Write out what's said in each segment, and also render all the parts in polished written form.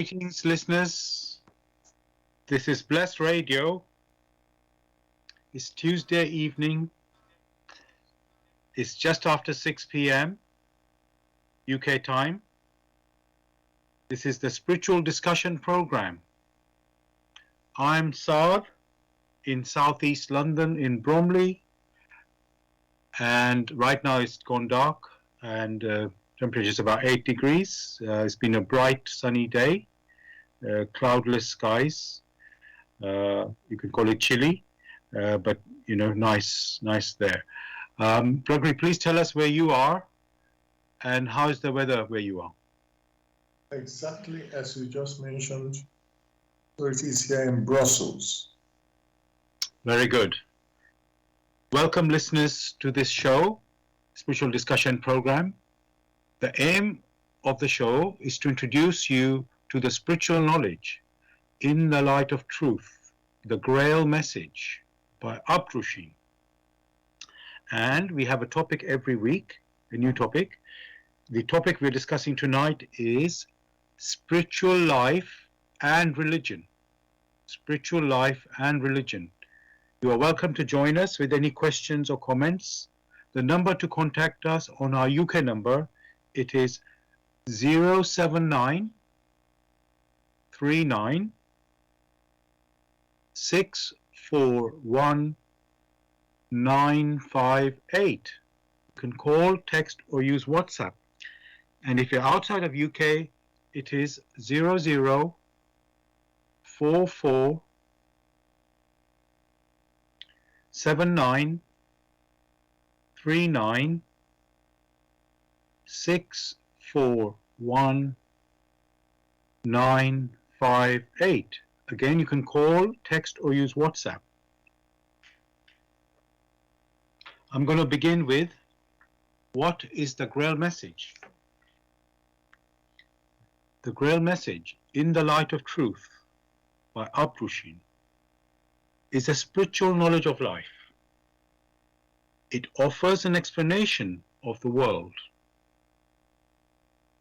Greetings, listeners. This is Bless Radio. It's Tuesday evening. It's just after 6 p.m. UK time. This is the Spiritual Discussion Program. I'm Saad in Southeast London in Bromley. And right now it's gone dark and temperature is about 8 degrees. It's been a bright sunny day, cloudless skies. You could call it chilly, but nice there. Gregory, please tell us where you are and how is the weather where you are? Exactly as you just mentioned, so it is here in Brussels. Very good. Welcome, listeners, to this show, Spiritual Discussion Program. The aim of the show is to introduce you to the spiritual knowledge in the light of truth, the Grail Message by Abdrusheen. And we have a topic every week, a new topic. The topic we're discussing tonight is spiritual life and religion. Spiritual life and religion. You are welcome to join us with any questions or comments. The number to contact us on our UK number, it is 079 39 641 958. You can call, text or use WhatsApp. And if you're outside of UK, it is 0044 79 39 641 958. Again, you can call, text or use WhatsApp. I'm going to begin with, what is the Grail Message? The Grail Message, in the Light of Truth, by Abdrusheen, is a spiritual knowledge of life. It offers an explanation of the world,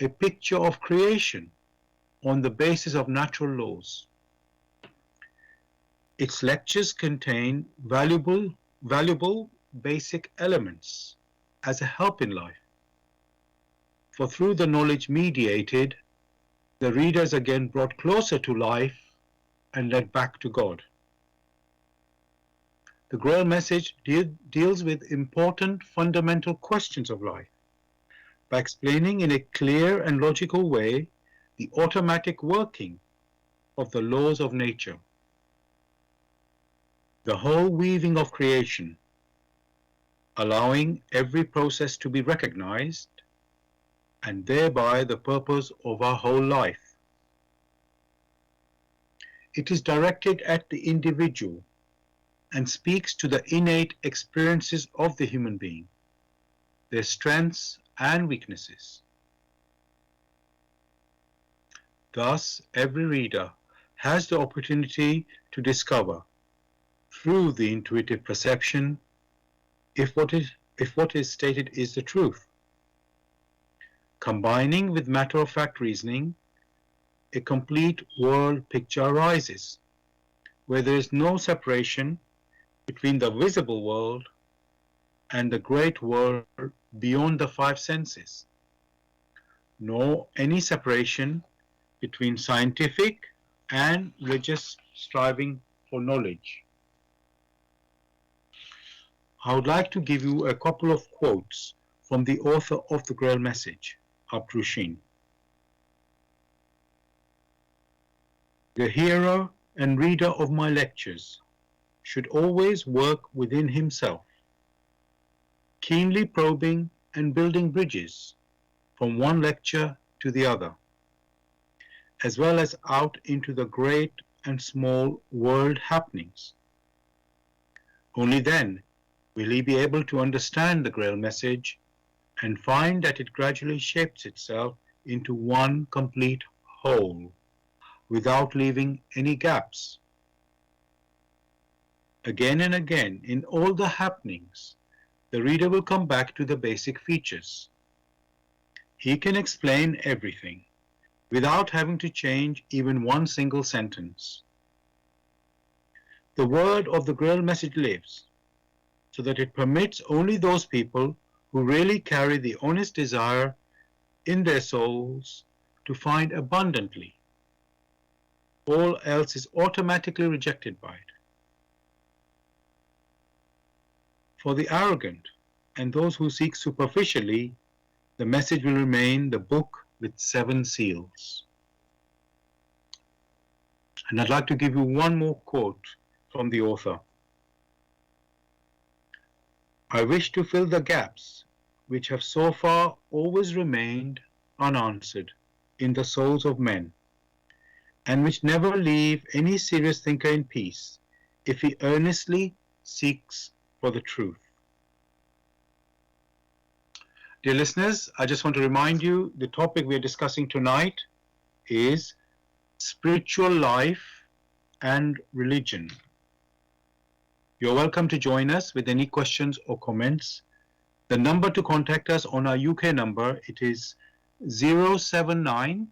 a picture of creation on the basis of natural laws. Its lectures contain valuable basic elements as a help in life. For through the knowledge mediated, the reader is again brought closer to life and led back to God. The Grail Message deals with important fundamental questions of life by explaining in a clear and logical way the automatic working of the laws of nature, the whole weaving of creation, allowing every process to be recognized, and thereby the purpose of our whole life. It is directed at the individual and speaks to the innate experiences of the human being, their strengths and weaknesses. Thus, every reader has the opportunity to discover, through the intuitive perception, if what is stated is the truth. Combining with matter-of-fact reasoning, a complete world picture arises, where there is no separation between the visible world and the great world beyond the five senses, nor any separation between scientific and religious striving for knowledge. I would like to give you a couple of quotes from the author of the Grail Message, Abdrusheen. The hearer and reader of my lectures should always work within himself, keenly probing and building bridges from one lecture to the other, as well as out into the great and small world happenings. Only then will he be able to understand the Grail Message and find that it gradually shapes itself into one complete whole, without leaving any gaps. Again and again, in all the happenings, the reader will come back to the basic features. He can explain everything, without having to change even one single sentence. The word of the Grail Message lives, so that it permits only those people who really carry the honest desire in their souls to find abundantly. All else is automatically rejected by it. For the arrogant and those who seek superficially, the message will remain the book with 7 seals. And I'd like to give you one more quote from the author. I wish to fill the gaps which have so far always remained unanswered in the souls of men, and which never leave any serious thinker in peace if he earnestly seeks for the truth. Dear listeners, I just want to remind you the topic we are discussing tonight is spiritual life and religion. You're welcome to join us with any questions or comments. The number to contact us on our UK number, it is 079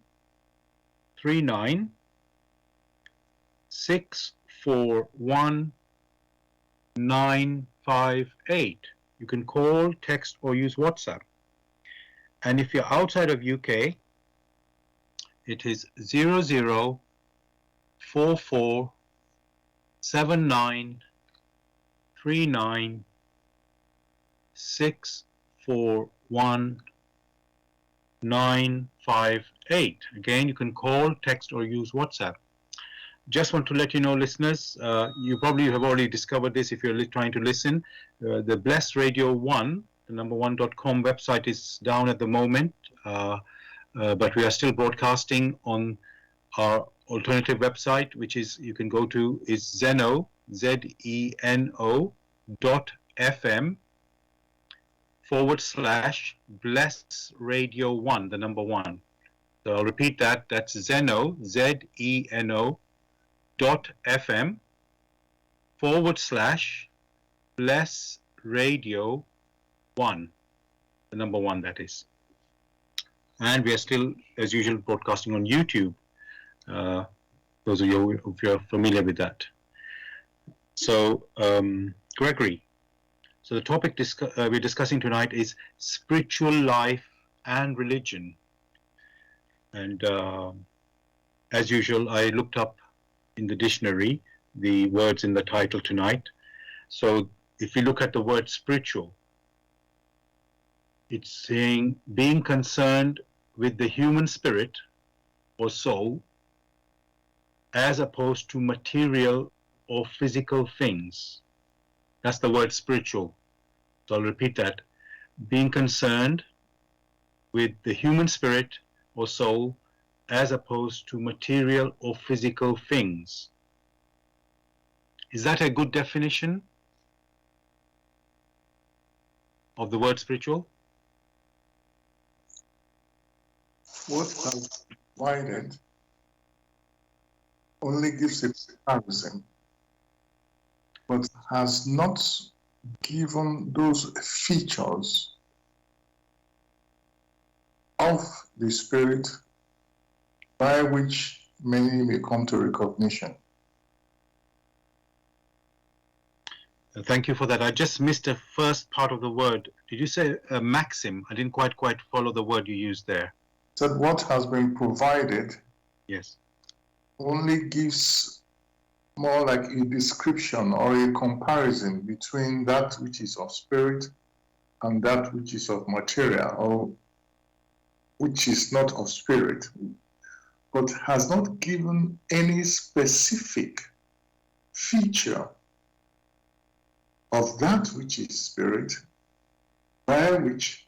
39 641 958. You can call, text, or use WhatsApp. And if you're outside of UK, it is 0044 79 39 641 958. Again, you can call, text, or use WhatsApp. Just want to let you know, listeners, you probably have already discovered this if you're trying to listen. The Blessed Radio 1, the number1.com website is down at the moment, but we are still broadcasting on our alternative website, which is, you can go to, is Zeno, ZENO.FM /Bless Radio 1, the number 1. So I'll repeat that. That's Zeno, ZENO.FM / Bless Radio 1, the number 1, that is. And we are still, as usual, broadcasting on YouTube. Those of you if you're familiar with that. So, Gregory, so the topic we're discussing tonight is spiritual life and religion. And as usual, I looked up in the dictionary the words in the title tonight. So if you look at the word spiritual, it's saying being concerned with the human spirit or soul as opposed to material or physical things. That's the word spiritual. So I'll repeat that. Being concerned with the human spirit or soul as opposed to material or physical things. Is that a good definition of the word spiritual? What has provided only gives a comparison, but has not given those features of the Spirit by which many may come to recognition. Thank you for that. I just missed the first part of the word. Did you say a maxim? I didn't quite follow the word you used there. That what has been provided, yes, only gives more like a description or a comparison between that which is of spirit and that which is of material, or which is not of spirit, but has not given any specific feature of that which is spirit, by which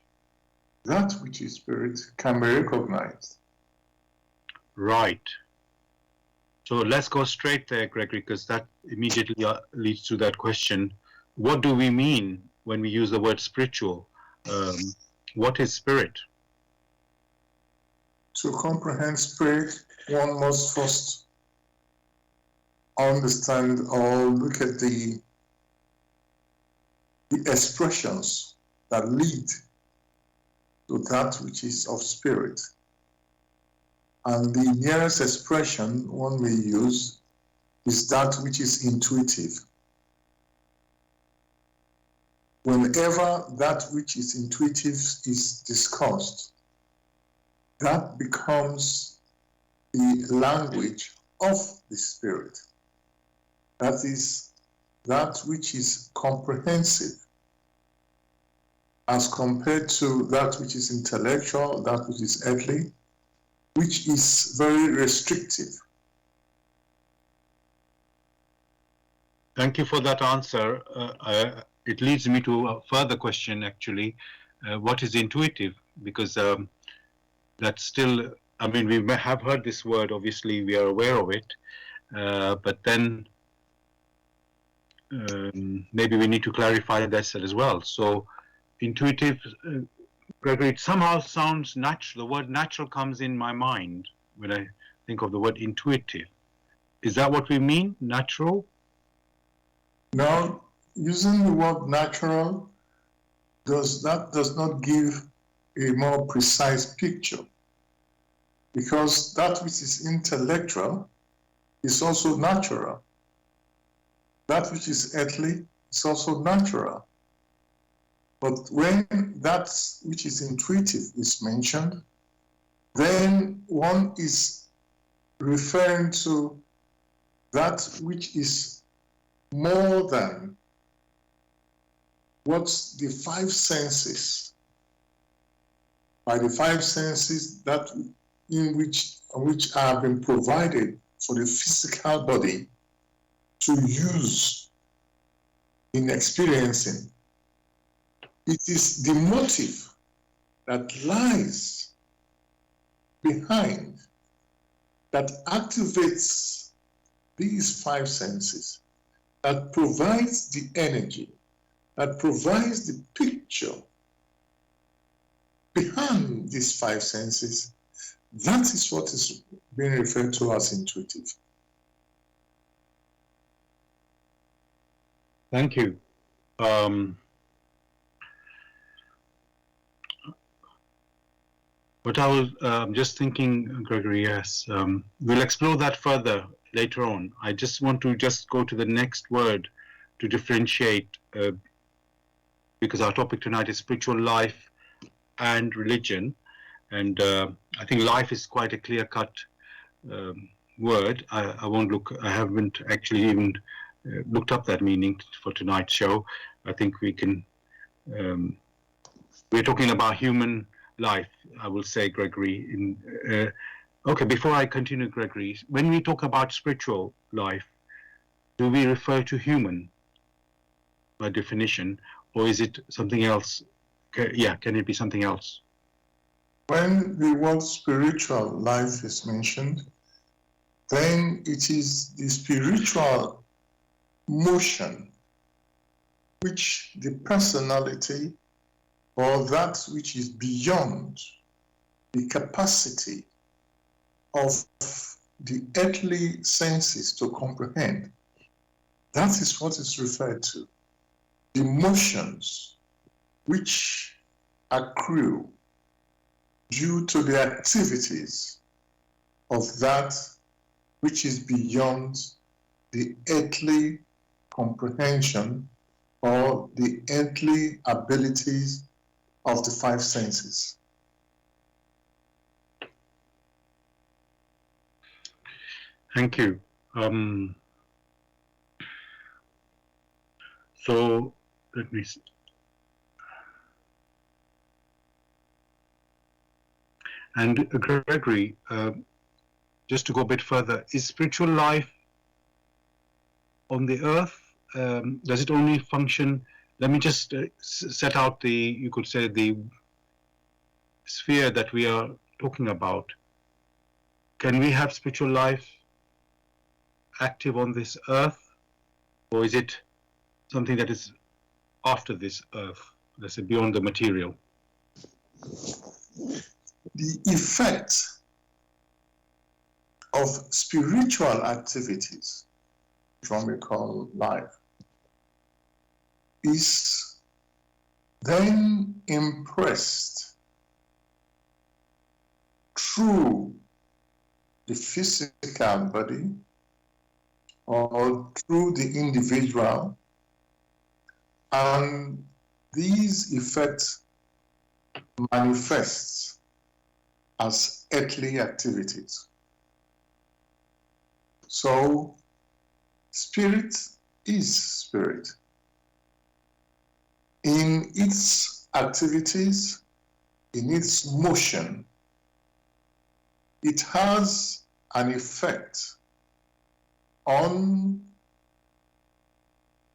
that which is spirit can be recognized. Right. So let's go straight there, Gregory, because that immediately leads to that question. What do we mean when we use the word spiritual? What is spirit? To comprehend spirit, one must first understand or look at the expressions that lead to that which is of spirit. And the nearest expression one may use is that which is intuitive. Whenever that which is intuitive is discussed, that becomes the language of the spirit. That is that which is comprehensive as compared to that which is intellectual, that which is earthly, which is very restrictive. Thank you for that answer. It leads me to a further question, actually. What is intuitive? Because that's still, I mean, we may have heard this word, obviously, we are aware of it, but then maybe we need to clarify this as well. So, intuitive, Gregory, it somehow sounds natural. The word natural comes in my mind when I think of the word intuitive. Is that what we mean, natural? Now, using the word natural does not give a more precise picture, because that which is intellectual is also natural. That which is earthly is also natural. But when that which is intuitive is mentioned, then one is referring to that which is more than what the five senses, by the five senses that in which have been provided for the physical body to use in experiencing. It is the motive that lies behind that activates these five senses, that provides the energy, that provides the picture behind these five senses. That is what is being referred to as intuitive. Thank you. But I was just thinking, Gregory, yes, we'll explore that further later on. I just want to go to the next word to differentiate, because our topic tonight is spiritual life and religion. And I think life is quite a clear-cut word. I won't look, I haven't actually even looked up that meaning for tonight's show. I think we can, we're talking about human life, I will say, Gregory. Okay, before I continue, Gregory, when we talk about spiritual life, do we refer to human by definition, or is it something else? Yeah, can it be something else? When the word spiritual life is mentioned, then it is the spiritual motion which the personality, or that which is beyond the capacity of the earthly senses to comprehend. That is what is referred to. The motions which accrue due to the activities of that which is beyond the earthly comprehension or the earthly abilities of the five senses. Thank you. So let me see. And Gregory, just to go a bit further, is spiritual life on the earth? Does it only function? Let me just set out the, you could say, the sphere that we are talking about. Can we have spiritual life active on this earth, or is it something that is after this earth, let's say beyond the material? The effect of spiritual activities, which one we call life, is then impressed through the physical body or through the individual, and these effects manifest as earthly activities. So, spirit is spirit. In its activities, in its motion, it has an effect on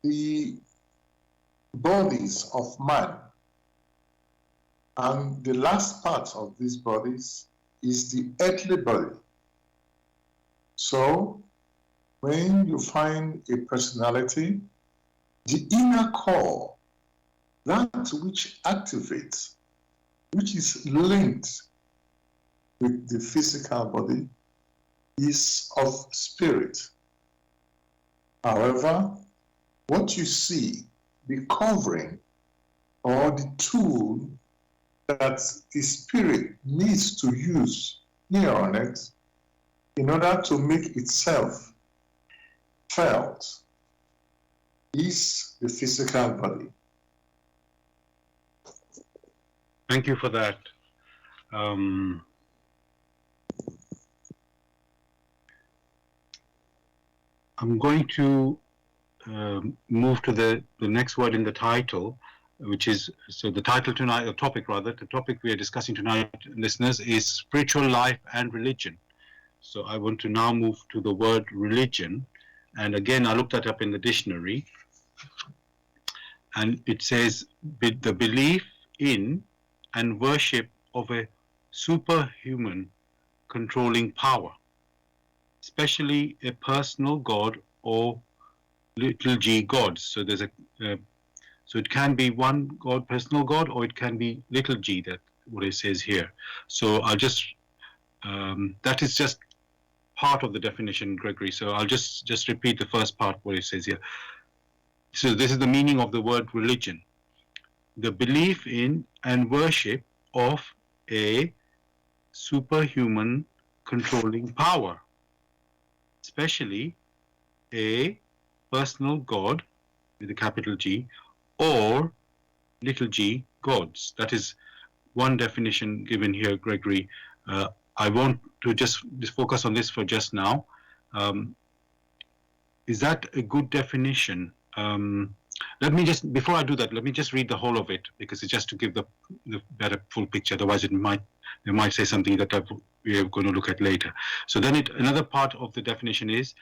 the bodies of man. And the last part of these bodies is the earthly body. So, when you find a personality, the inner core, that which activates, which is linked with the physical body, is of spirit. However, what you see, the covering or the tool that the spirit needs to use here on earth in order to make itself felt is the physical body. Thank you for that. I'm going to move to the next word in the title, which is, so the title tonight, or topic rather, the topic we are discussing tonight, listeners, is spiritual life and religion. So I want to now move to the word religion. And again, I looked that up in the dictionary. And it says, the belief in and worship of a superhuman controlling power, especially a personal god or little g gods. So there's so it can be one god, personal god, or it can be little g, that what it says here. So I'll just that is just part of the definition, Gregory. So I'll just repeat the first part, what it says here. So this is the meaning of the word religion: the belief in and worship of a superhuman controlling power, especially a personal god with a capital G or little g gods. That is one definition given here, Gregory. I want to just focus on this for just now. Is that a good definition? Let me just, before I do that, let me just read the whole of it, because it's just to give the better full picture. Otherwise, they might say something that we are going to look at later. So then another part of the definition is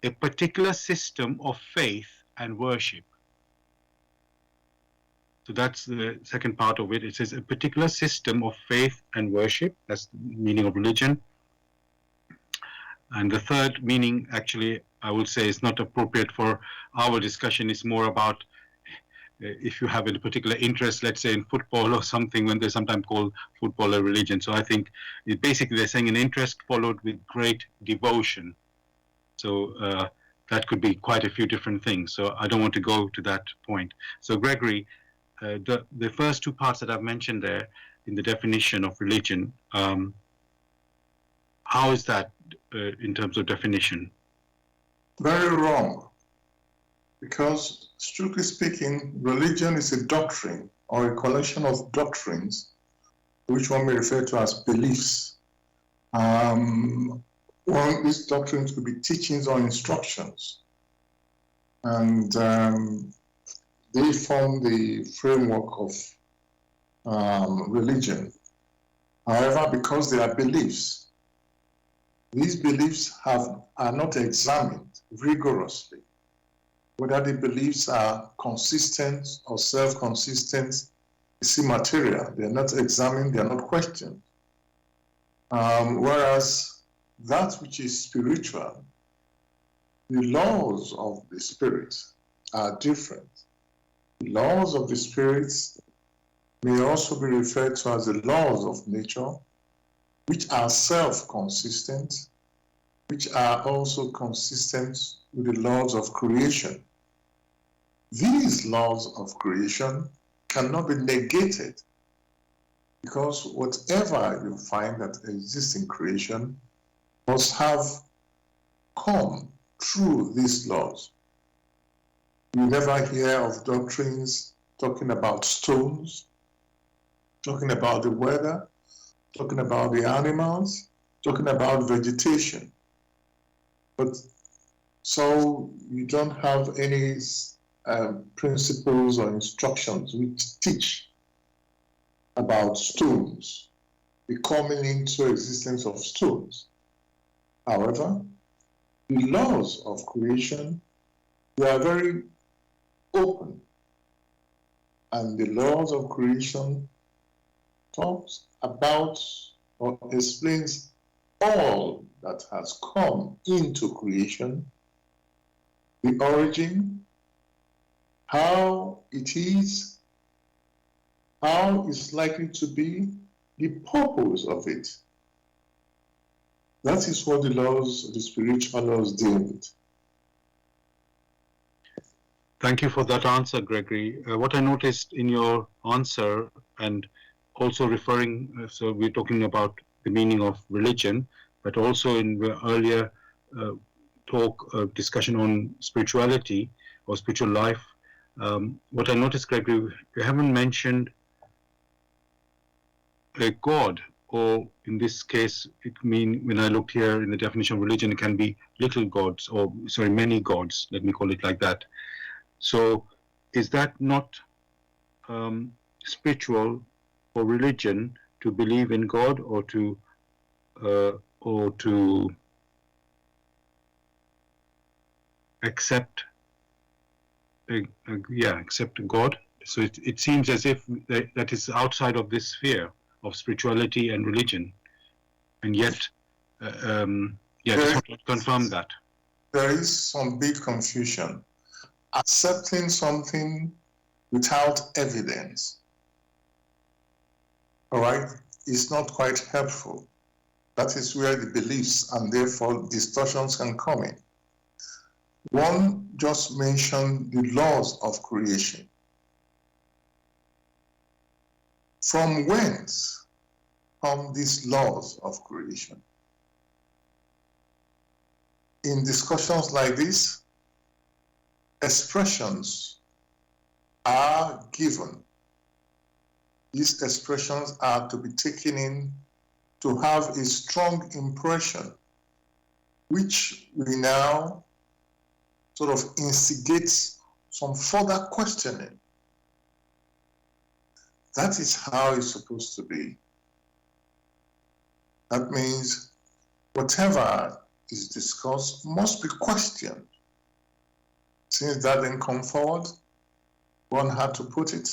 a particular system of faith and worship. So that's the second part of it. It says a particular system of faith and worship. That's the meaning of religion. And the third meaning, actually, I would say is not appropriate for our discussion. It's more about if you have a particular interest, let's say in football or something, when they sometimes call football a religion. So I think basically they're saying an interest followed with great devotion. So that could be quite a few different things. So I don't want to go to that point. So Gregory, the first two parts that I've mentioned there in the definition of religion, how is that in terms of definition? Very wrong. Because strictly speaking, religion is a doctrine or a collection of doctrines, which one may refer to as beliefs. These doctrines could be teachings or instructions. And they form the framework of religion. However, because they are beliefs, these beliefs are not examined rigorously. Whether the beliefs are consistent or self-consistent is immaterial. They are not examined, they are not questioned. Whereas that which is spiritual, the laws of the spirit are different. The laws of the spirit may also be referred to as the laws of nature, which are self-consistent, which are also consistent with the laws of creation. These laws of creation cannot be negated, because whatever you find that exists in creation must have come through these laws. You never hear of doctrines talking about stones, talking about the weather, talking about the animals, talking about vegetation. But so you don't have any principles or instructions which teach about stones, the coming into existence of stones. However, the laws of creation, they are very open, and the laws of creation talks about or explains all that has come into creation, the origin, how it is, how it's likely to be, the purpose of it. That is what the laws, the spiritual laws deal with. Thank you for that answer, Gregory. What I noticed in your answer, and also referring, so we're talking about the meaning of religion, but also in the earlier discussion on spirituality or spiritual life, what I noticed, Gregory, you haven't mentioned a God, or in this case, when I looked here in the definition of religion, it can be little gods, or sorry, many gods, let me call it like that. So is that not spiritual or religion to believe in God, or to accept accept God? So it seems as if that is outside of this sphere of spirituality and religion, and yet just want to confirm that. There is some big confusion. Accepting something without evidence, all right, is not quite helpful. That is where the beliefs and therefore distortions can come in. One just mentioned the laws of creation. From whence come these laws of creation? In discussions like this, expressions are given. These expressions are to be taken in to have a strong impression, which we now sort of instigates some further questioning. That is how it's supposed to be. That means whatever is discussed must be questioned. Since that didn't come forward, one had to put it,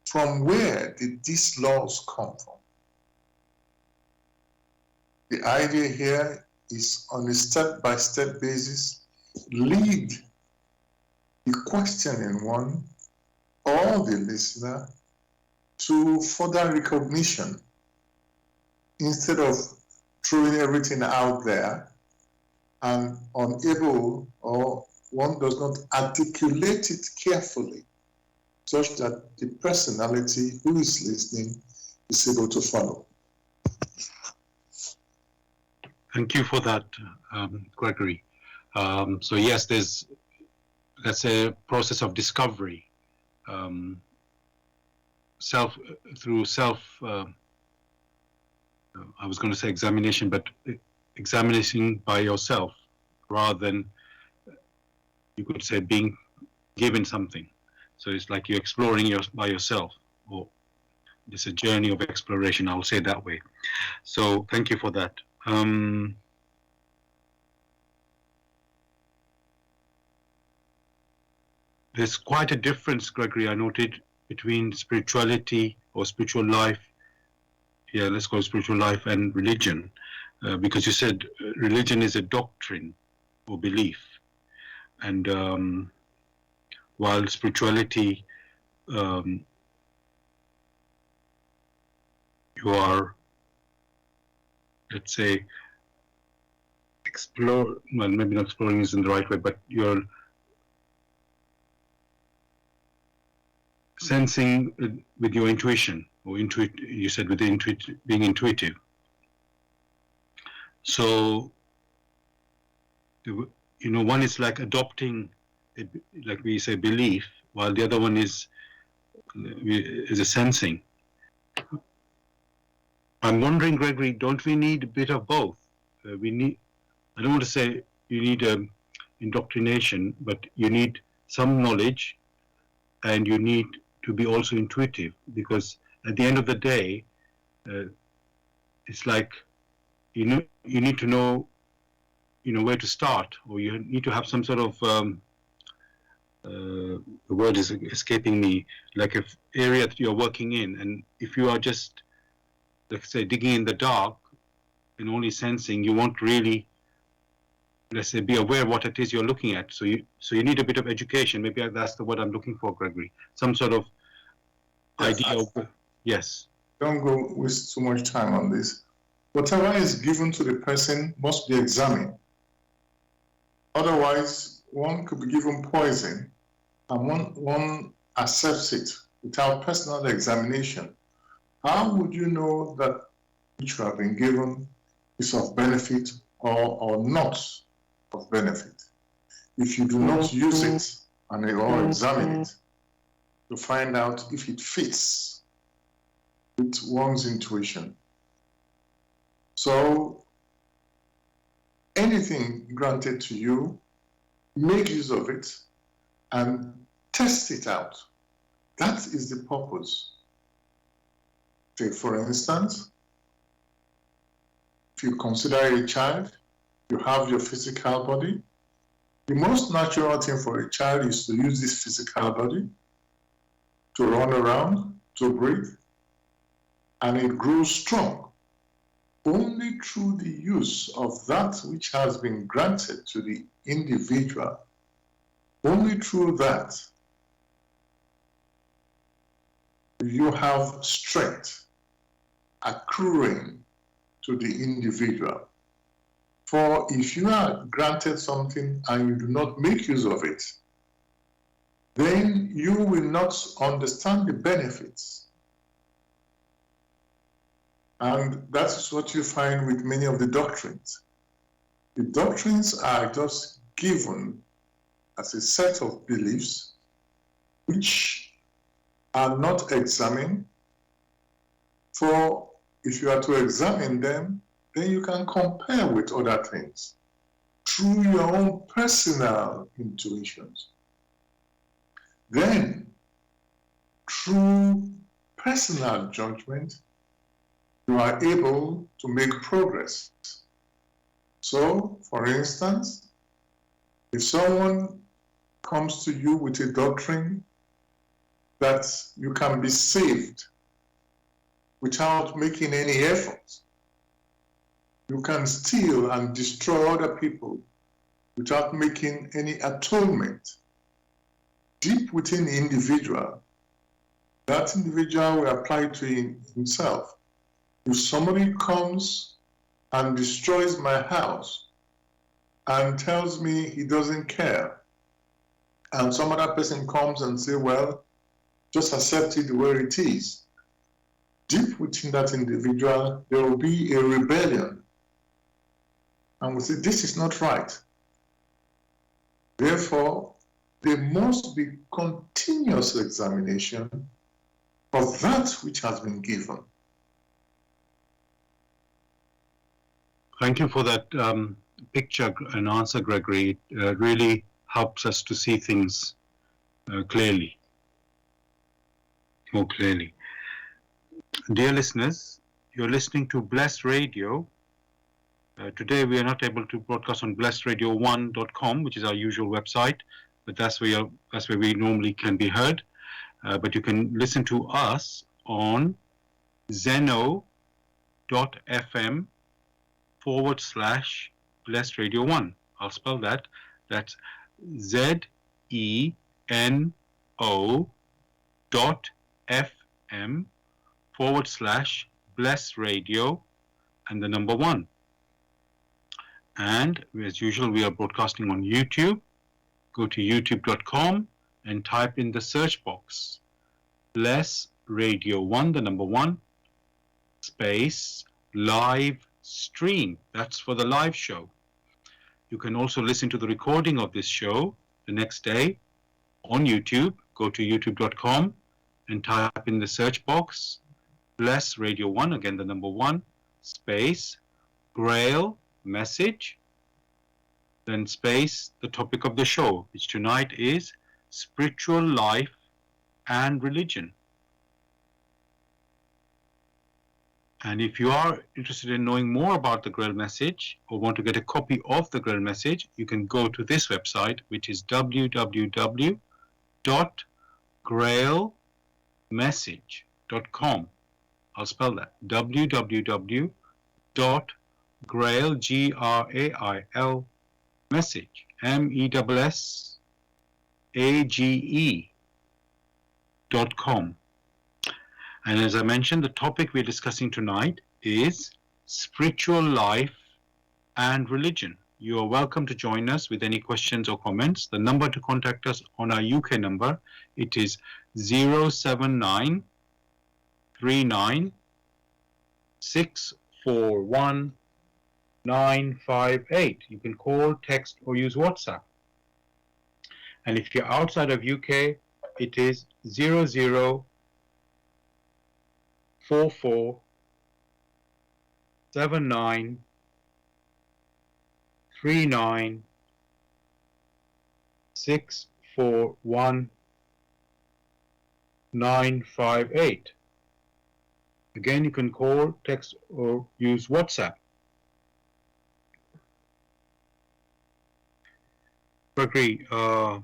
from where did these laws come from? The idea here is on a step-by-step basis, lead the questioning one or the listener to further recognition instead of throwing everything out there and unable, or one does not articulate it carefully such that the personality who is listening is able to follow. Thank you for that, Gregory. So yes, that's a process of discovery, through self, I was going to say examination, but examination by yourself, rather than, you could say, being given something. So it's like you're exploring by yourself, or it's a journey of exploration, I'll say it that way. So thank you for that. There's quite a difference, Gregory, I noted, between spirituality or spiritual life, let's call it spiritual life, and religion, because you said religion is a doctrine or belief, and while spirituality, you are, let's say, well, maybe not exploring isn't the right way, but you're sensing with your intuition, or you said with being intuitive. So, one is like adopting, like we say, belief, while the other one is a sensing. I'm wondering, Gregory, don't we need a bit of both? I don't want to say you need indoctrination, but you need some knowledge and you need to be also intuitive, because at the end of the day, it's like you need to know where to start, or you need to have some sort of the word is escaping me, like an area that you're working in, and if you are just, let's say, digging in the dark and only sensing, you won't really, let's say, be aware what it is you're looking at. So you need a bit of education. Maybe that's the word I'm looking for, Gregory. Some sort of idea of, yes. Don't go waste too much time on this. Whatever is given to the person must be examined. Otherwise, one could be given poison and one accepts it without personal examination. How would you know that which you have been given is of benefit or not of benefit if you do not use it or examine it to find out if it fits with one's intuition? So anything granted to you, make use of it and test it out. That is the purpose. Take, for instance, if you consider a child, you have your physical body. The most natural thing for a child is to use this physical body to run around, to breathe, and it grows strong. Only through the use of that which has been granted to the individual, only through that you have strength accruing to the individual. For if you are granted something and you do not make use of it, then you will not understand the benefits. And that is what you find with many of the doctrines. The doctrines are just given as a set of beliefs which are not examined. For if you are to examine them, then you can compare with other things through your own personal intuitions. Then, through personal judgment, you are able to make progress. So, for instance, if someone comes to you with a doctrine that you can be saved without making any effort, you can steal and destroy other people without making any atonement, deep within the individual, that individual will apply to himself. If somebody comes and destroys my house and tells me he doesn't care, and some other person comes and says, well, just accept it the way it is, deep within that individual, there will be a rebellion. And we say, this is not right. Therefore, there must be continuous examination of that which has been given. Thank you for that picture and answer, Gregory. It really helps us to see things clearly, more clearly. Dear listeners, you're listening to Blessed Radio. Today we are not able to broadcast on blessedradio1.com, which is our usual website, but that's where we normally can be heard. But you can listen to us on zeno.fm/blessedradio1. I'll spell that. That's ZENO.fm/blessradio and the number 1. And as usual, we are broadcasting on YouTube. Go to youtube.com and type in the search box Bless Radio 1, the number 1, space live stream. That's for the live show. You can also listen to the recording of this show the next day on YouTube. Go to youtube.com and type in the search box, Bless Radio 1, again the number 1, space, Grail Message, then space, the topic of the show, which tonight is spiritual life and religion. And if you are interested in knowing more about the Grail Message or want to get a copy of the Grail Message, you can go to this website, which is www.grailmessage.com. I'll spell that, www.grail, G-R-A-I-L, message, MESSAGE.com. And as I mentioned, the topic we're discussing tonight is spiritual life and religion. You are welcome to join us with any questions or comments. The number to contact us on our UK number, it is 079 39 641 958. You can call, text, or use WhatsApp. And if you're outside of UK, it is 0044 79 39 641 958. Again, you can call, text, or use WhatsApp. Agree. I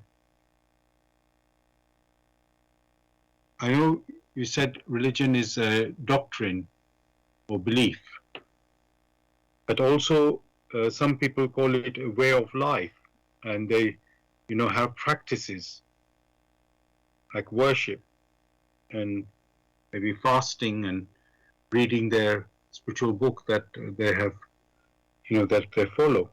know you said religion is a doctrine or belief, but also some people call it a way of life, and they, have practices like worship and maybe fasting and reading their spiritual book that they have, that they follow.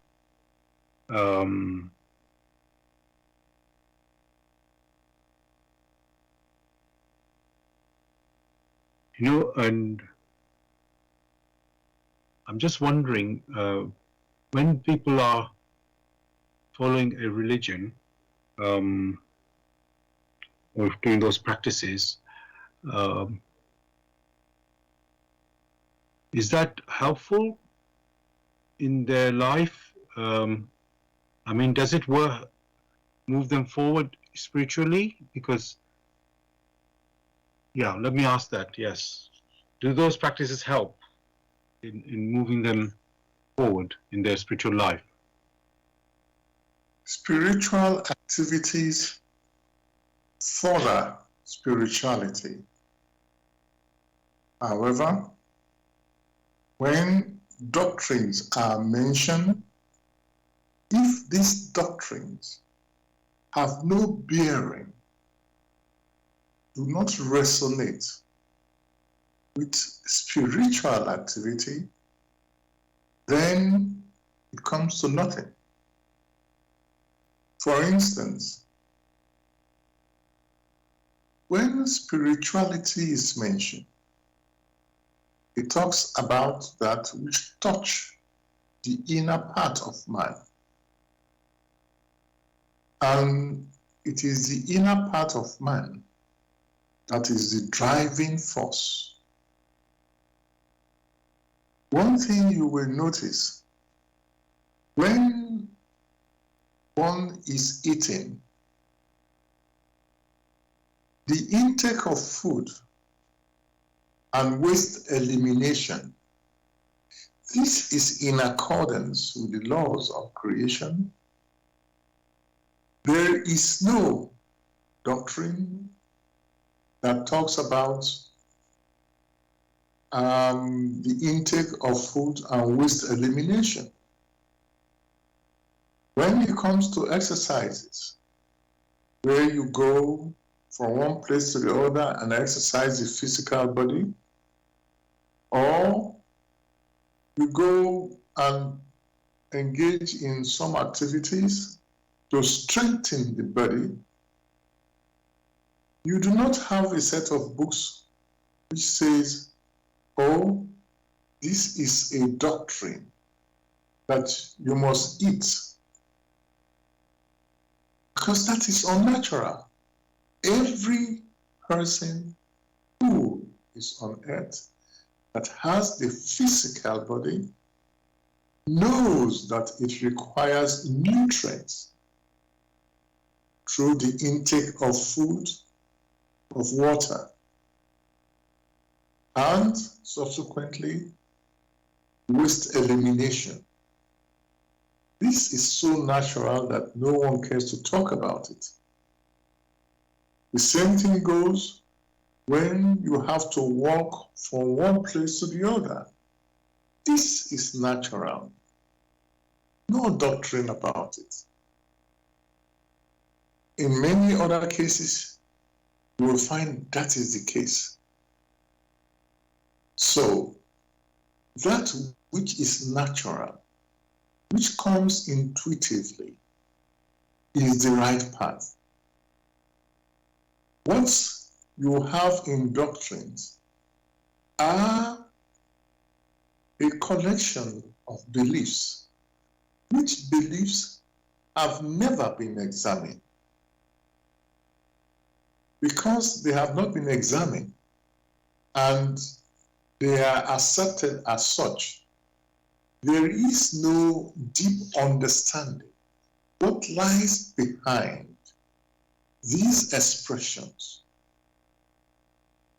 And I'm just wondering, when people are following a religion or doing those practices, is that helpful in their life? Does it move them forward spiritually? Because, let me ask that, yes. Do those practices help in moving them forward in their spiritual life? Spiritual activities further spirituality. However, when doctrines are mentioned, if these doctrines have no bearing, do not resonate with spiritual activity, then it comes to nothing. For instance, when spirituality is mentioned, it talks about that which touch the inner part of man. And it is the inner part of man that is the driving force. One thing you will notice, when one is eating, the intake of food and waste elimination, this is in accordance with the laws of creation. There is no doctrine that talks about the intake of food and waste elimination. When it comes to exercises, where you go from one place to the other and exercise the physical body, or you go and engage in some activities to strengthen the body, you do not have a set of books which says, oh, this is a doctrine that you must eat, because that is unnatural. Every person who is on earth that has the physical body knows that it requires nutrients through the intake of food, of water, and subsequently waste elimination. This is so natural that no one cares to talk about it. The same thing goes when you have to walk from one place to the other. This is natural. No doctrine about it. In many other cases, you will find that is the case. So, that which is natural, which comes intuitively, is the right path. What you have in doctrines are a collection of beliefs, which beliefs have never been examined. Because they have not been examined and they are accepted as such, there is no deep understanding what lies behind these expressions.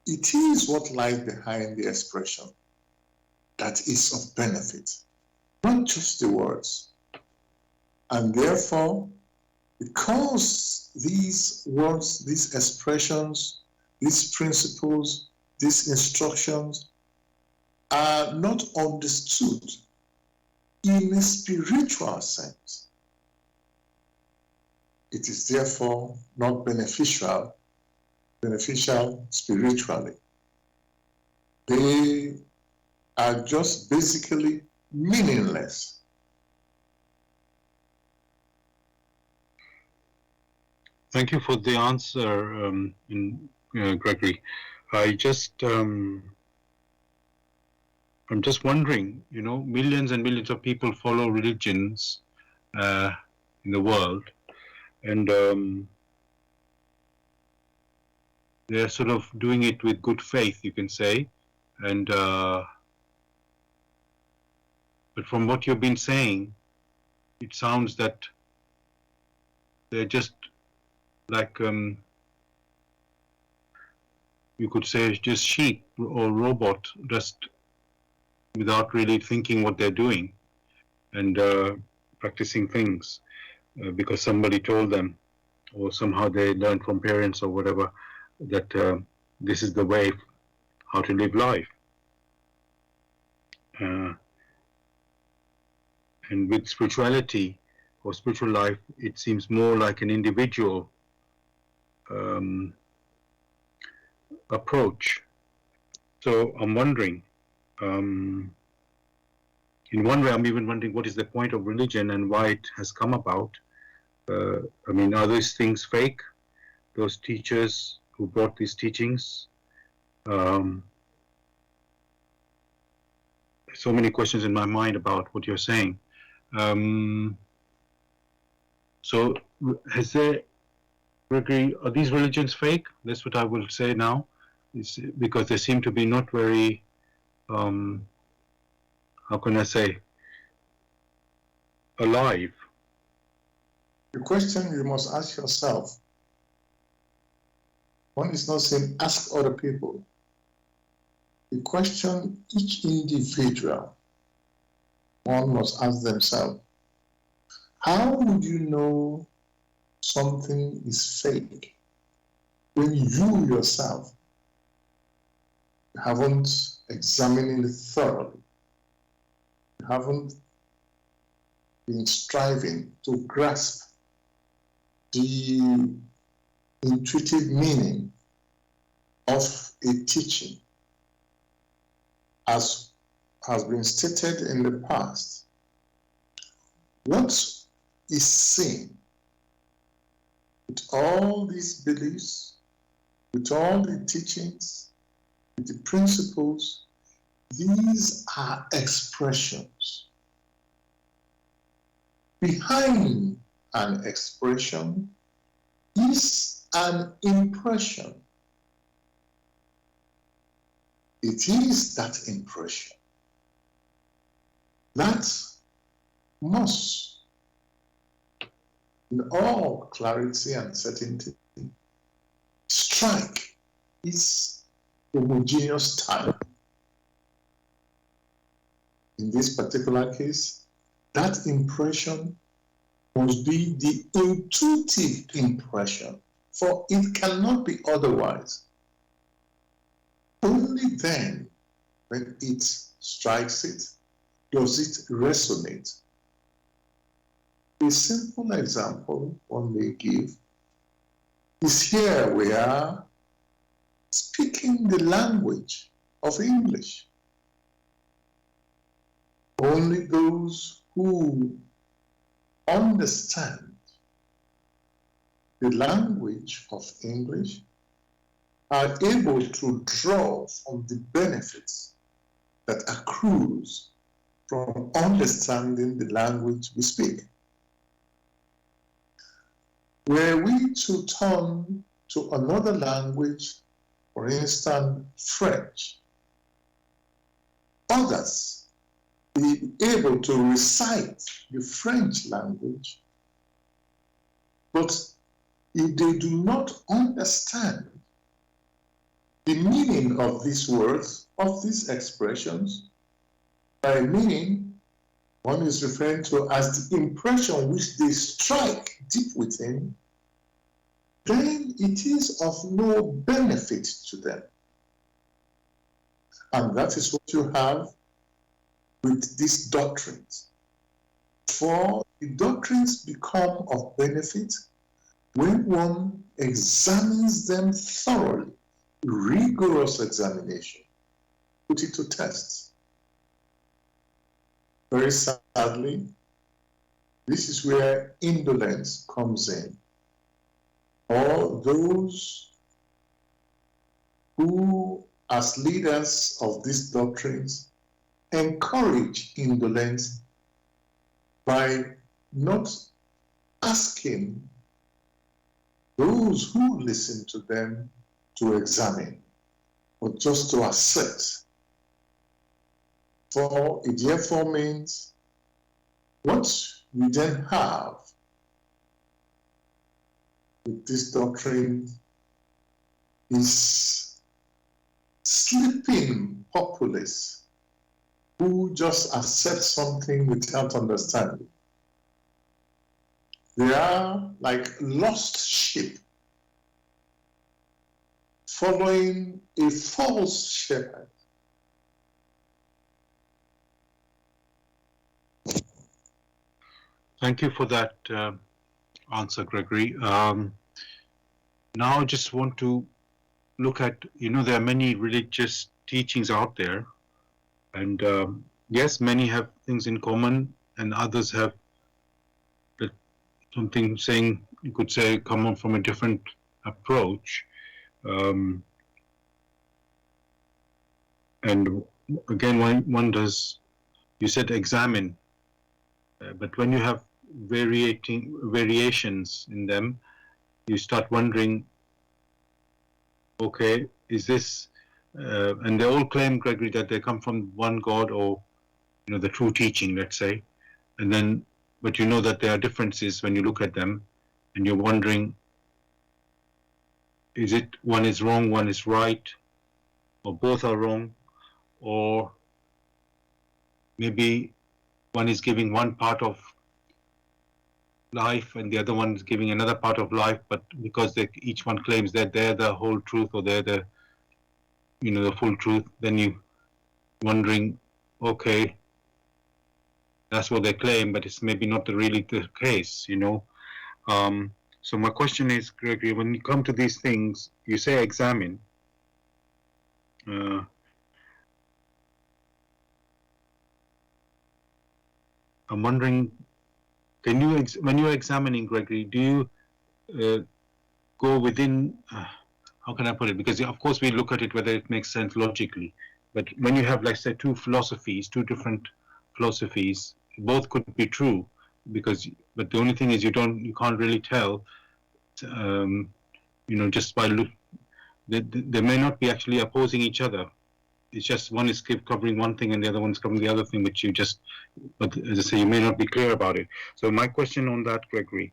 It is what lies behind the expression that is of benefit, not just the words. And therefore, because these words, these expressions, these principles, these instructions are not understood in a spiritual sense, it is therefore not beneficial spiritually. They are just basically meaninless. Thank you for the answer, Gregory. I'm just wondering, millions and millions of people follow religions in the world, and they're sort of doing it with good faith, you can say. And but from what you've been saying, it sounds that they're just like you could say just sheep or robot, just without really thinking what they're doing, and practicing things because somebody told them, or somehow they learned from parents or whatever, that this is the way how to live life. And with spirituality or spiritual life, it seems more like an individual approach. So I'm wondering, in one way, I'm even wondering what is the point of religion and why it has come about. I mean, are those things fake? Those teachers who brought these teachings? So many questions in my mind about what you're saying. So has there, Gregory, are these religions fake? That's what I will say now, is because they seem to be not very, how can I say, alive. The question you must ask yourself, one is not saying ask other people. The question each individual, one must ask themselves, how would you know something is fake when you yourself haven't examined it thoroughly? You haven't been striving to grasp the intuitive meaning of a teaching as has been stated in the past. What is seen with all these beliefs, with all the teachings, with the principles, these are expressions. Behind an expression is an impression. It is that impression that must, in all clarity and certainty, strike its homogeneous type. In this particular case, that impression must be the intuitive impression, for it cannot be otherwise. Only then, when it strikes it, does it resonate. A simple example one may give is here we are speaking the language of English. Only those who understand the language of English are able to draw from the benefits that accrues from understanding the language we speak. Were we to turn to another language, for instance, French, others be able to recite the French language, but if they do not understand the meaning of these words, of these expressions, by meaning, one is referring to as the impression which they strike deep within, then it is of no benefit to them. And that is what you have with these doctrines. For the doctrines become of benefit when one examines them thoroughly, rigorous examination, put it to test. Very sadly, this is where indolence comes in. Or those who, as leaders of these doctrines, encourage indolence by not asking those who listen to them to examine, but just to accept. For it therefore means what we then have with this doctrine is sleeping populace who just accept something without understanding. They are like lost sheep following a false shepherd. Thank you for that answer, Gregory. Now I just want to look at, there are many religious teachings out there, and yes, many have things in common, and others have something saying, you could say, come on from a different approach. And again, one does, you said examine, but when you have variations in them, you start wondering, okay, is this, and they all claim, Gregory, that they come from one God, or the true teaching, let's say, and then, but you know that there are differences when you look at them, and you're wondering, is it one is wrong, one is right, or both are wrong, or maybe one is giving one part of life and the other one is giving another part of life, but because each one claims that they're the whole truth, or they're the the full truth, then you wondering, okay, that's what they claim, but it's maybe not really the case. So my question is, Gregory, when you come to these things, you say examine. I'm wondering, can you, when you're examining, Gregory, do you go within, how can I put it? Because of course we look at it whether it makes sense logically, But when you have, like, say, two different philosophies, both could be true, but the only thing is you can't really tell, just by look. They may not be actually opposing each other. It's just one is covering one thing and the other one's covering the other thing, but as I say, you may not be clear about it. So my question on that, Gregory,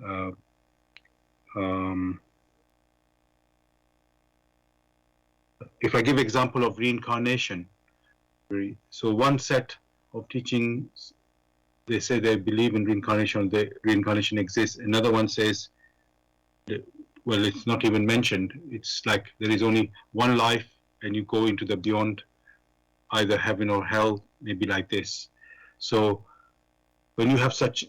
uh, um, if I give example of reincarnation, so one set of teachings, they say they believe in reincarnation, reincarnation exists. Another one says, well, it's not even mentioned. It's like there is only one life and you go into the beyond, either heaven or hell, maybe like this. So when you have such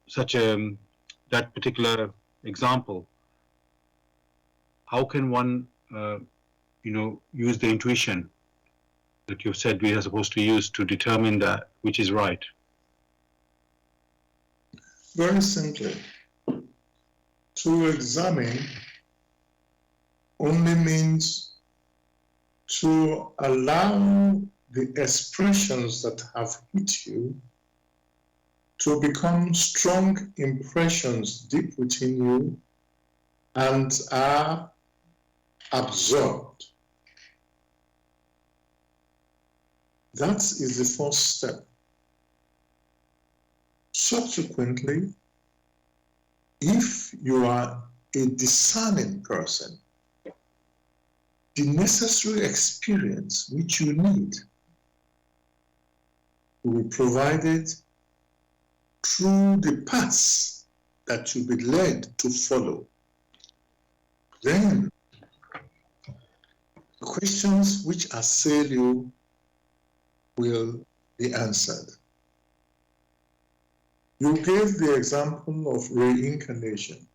that particular example, how can one use the intuition that you've said we are supposed to use to determine that which is right? Very simply, to examine only means to allow the expressions that have hit you to become strong impressions deep within you and are absorbed. That is the first step. Subsequently, if you are a discerning person, the necessary experience which you need will be provided through the paths that you'll be led to follow. Then, the questions which assail you will be answered. You gave the example of reincarnation.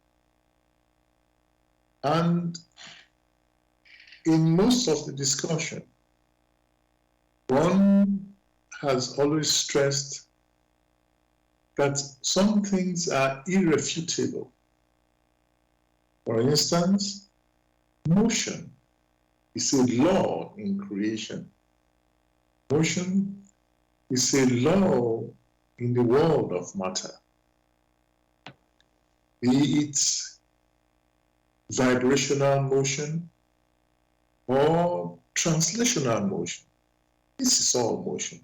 And in most of the discussion, one has always stressed that some things are irrefutable. For instance, motion is a law in creation. Motion is a law in the world of matter. Be it vibrational motion or translational motion. This is all motion.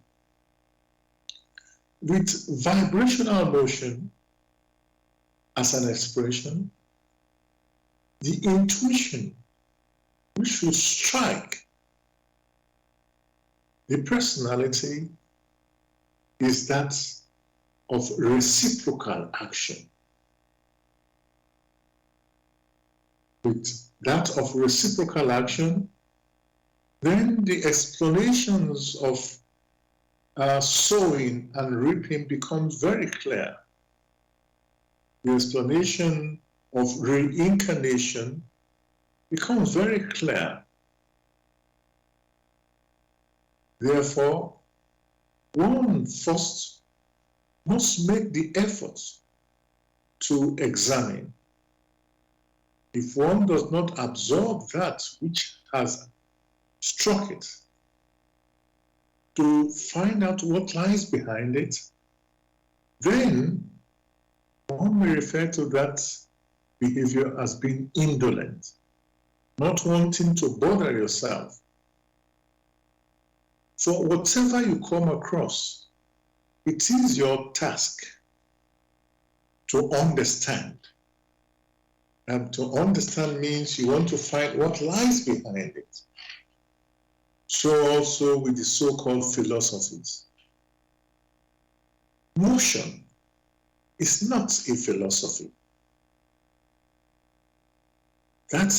With vibrational motion as an expression, the intuition which will strike the personality is that of reciprocal action. With that of reciprocal action, then the explanations of sowing and reaping becomes very clear. The explanation of reincarnation becomes very clear. Therefore, one first must make the effort to examine. If one does not absorb that which has struck it, to find out what lies behind it, then one may refer to that behavior as being indolent, not wanting to bother yourself. So whatever you come across, it is your task to understand. And to understand means you want to find what lies behind it. So also with the so-called philosophies. Motion is not a philosophy. That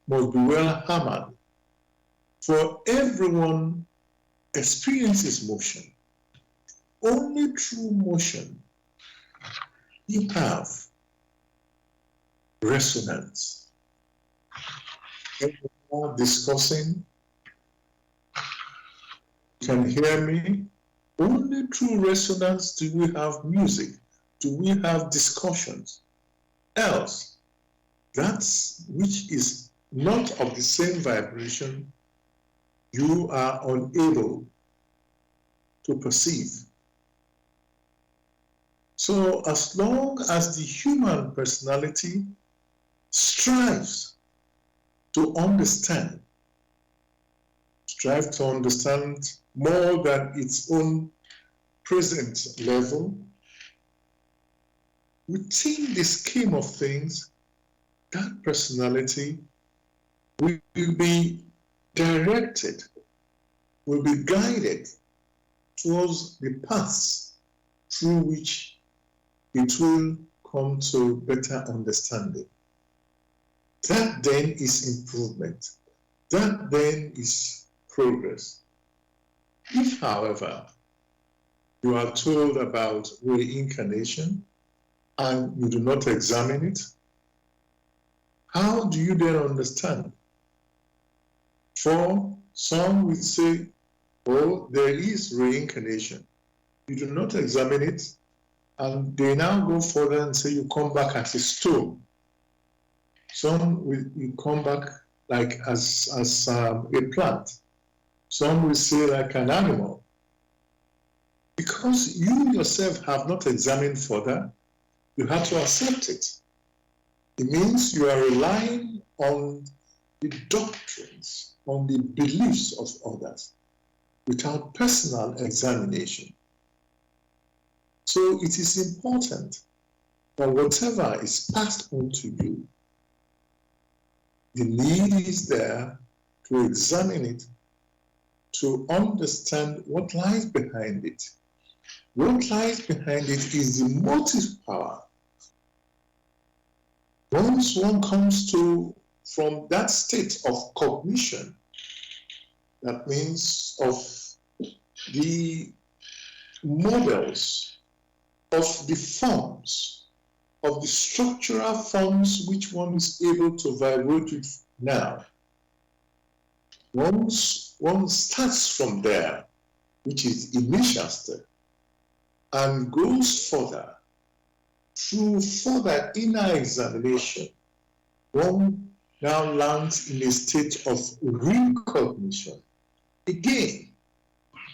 must be well hammered. For everyone experiences motion. Only through motion you have resonance. Everyone discussing, you can hear me. Only through resonance do we have music, do we have discussions. Else, that which is not of the same vibration you are unable to perceive. So as long as the human personality strives to understand more than its own present level, within the scheme of things, that personality will be directed, will be guided towards the paths through which it will come to better understanding. That then is improvement. That then is progress. If, however, you are told about reincarnation and you do not examine it, how do you then understand? For some will say, oh, there is reincarnation. You do not examine it, and they now go further and say you come back as a stone. Some will come back like as a plant. Some will say like an animal. Because you yourself have not examined further, you have to accept it. It means you are relying on the doctrines, on the beliefs of others, without personal examination. So it is important that whatever is passed on to you, the need is there to examine it, to understand what lies behind it. What lies behind it is the motive power. Once one comes to, from that state of cognition, that means of the models, of the forms, of the structural forms which one is able to vibrate with now. Once one starts from there, which is initial step, and goes further, through further inner examination, one now lands in a state of recognition. Again,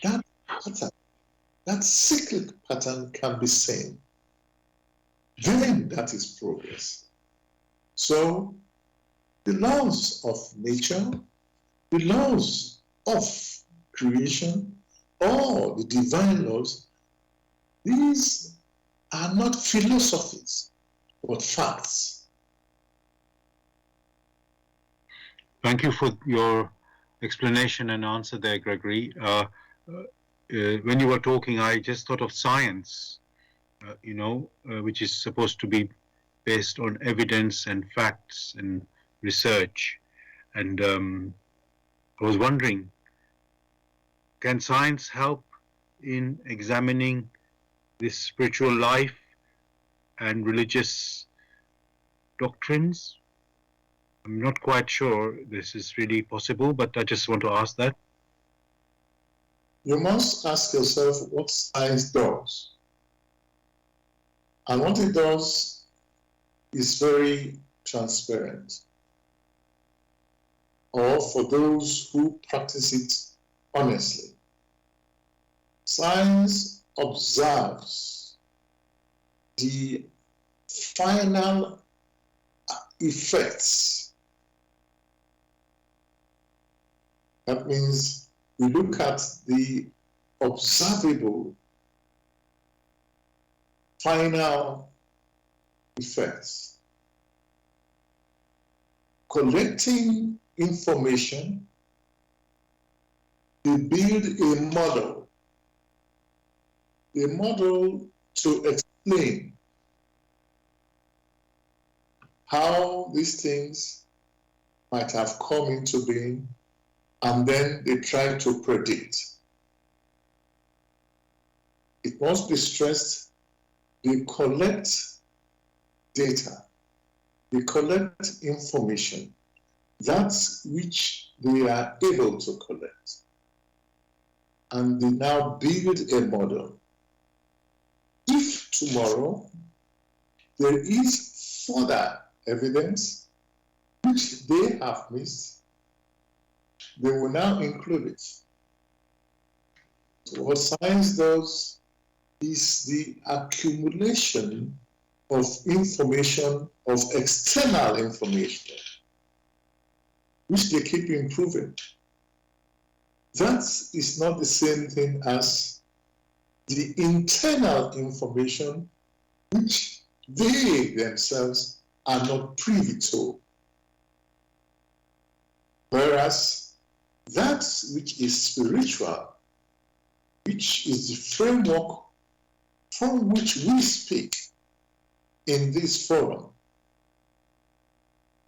that pattern, that cyclic pattern can be seen. Then that is progress. So the laws of nature, the laws of creation, or the divine laws, these are not philosophies, but facts. Thank you for your explanation and answer there, Gregory. When you were talking, I just thought of science, which is supposed to be based on evidence and facts and research. And I was wondering, can science help in examining this spiritual life and religious doctrines? I'm not quite sure this is really possible, but I just want to ask that. You must ask yourself what science does. And what it does is very transparent. Or for those who practice it honestly. Science observes the final effects. That means we look at the observable final effects. Collecting information, they build a model to explain how these things might have come into being, and then they try to predict. It must be stressed, they collect data, they collect information, that's which they are able to collect. And they now build a model. If tomorrow there is further evidence which they have missed, they will now include it. So what science does is the accumulation of information, of external information, which they keep improving. That is not the same thing as the internal information which they themselves are not privy to. Whereas that which is spiritual, which is the framework from which we speak in this forum,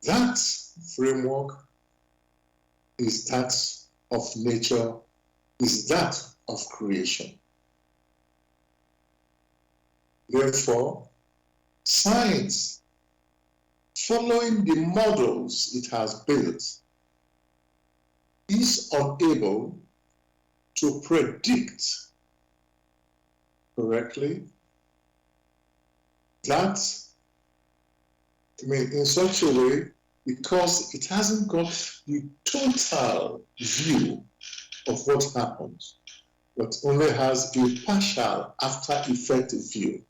that framework is that of nature, is that of creation. Therefore, science, following the models it has built, is unable to predict correctly that, in such a way, because it hasn't got the total view of what happens, but only has a partial after effect view.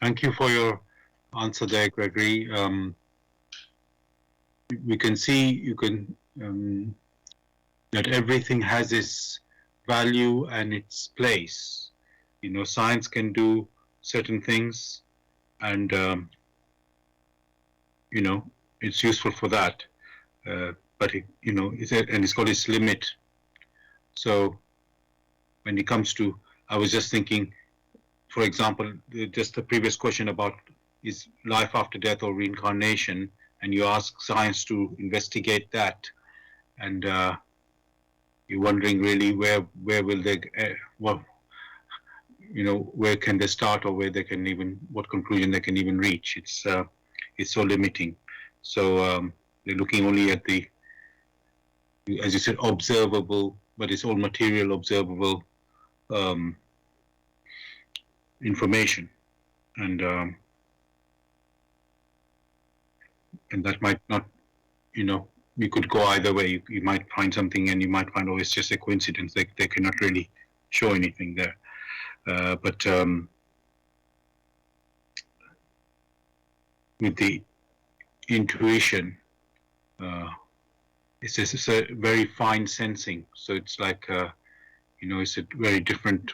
Thank you for your answer there, Gregory. We can see that everything has its value and its place. Science can do certain things, and it's useful for that. But it's got its limit. So when it comes to, I was just thinking, for example, just the previous question about is life after death or reincarnation, and you ask science to investigate that, and you're wondering really where will they, where can they start, or where they can even, what conclusion they can even reach. It's so limiting. So they're looking only at the, as you said, observable, but it's all material observable information, and that might not, you could go either way. You might find something, and you might find, oh, it's just a coincidence. They cannot really show anything there. But with the intuition, it's a very fine sensing. So it's like, it's a very different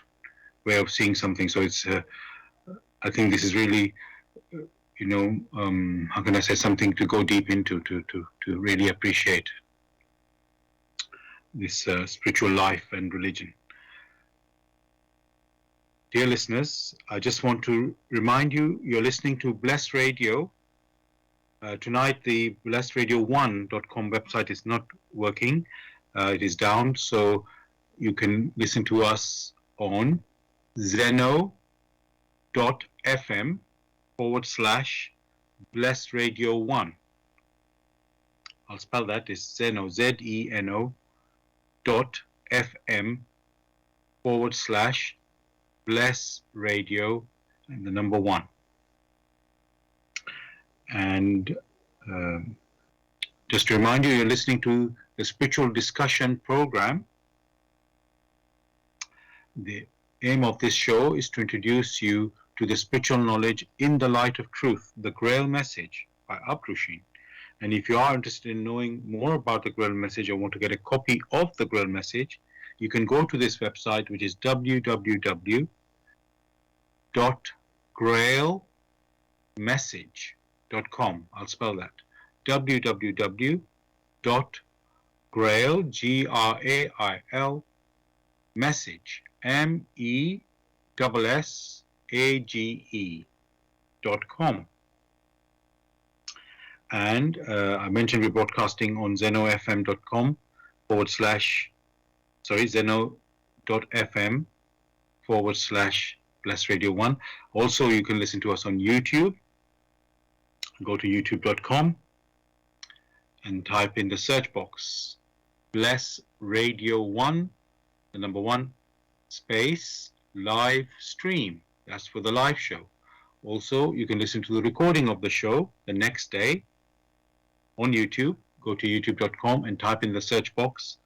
way of seeing something. So it's, I think this is really, how can I say, something to go deep into, to really appreciate this spiritual life and religion. Dear listeners, I just want to remind you, you're listening to Blessed Radio. Tonight, the blessedradio1.com website is not working. It is down, so you can listen to us on zeno.fm/blessedradio1. I'll spell that. It's Zeno, ZENO .fm/bless radio and the number 1. And just to remind you, you're listening to the Spiritual Discussion Program. The aim of this show is to introduce you to the spiritual knowledge in the light of truth, the Grail Message by Abdushin. And if you are interested in knowing more about the Grail Message or want to get a copy of the Grail Message, you can go to this website, which is www.grailmessage.com. I'll spell that. www.grail, Grail, message, MESSAGE.com. And I mentioned we're broadcasting on zenofm.com /zeno.fm/blessradio1. Also, you can listen to us on YouTube. Go to youtube.com and type in the search box Bless Radio 1, the number 1, space live stream. That's for the live show. Also, you can listen to the recording of the show the next day on YouTube. Go to youtube.com and type in the search box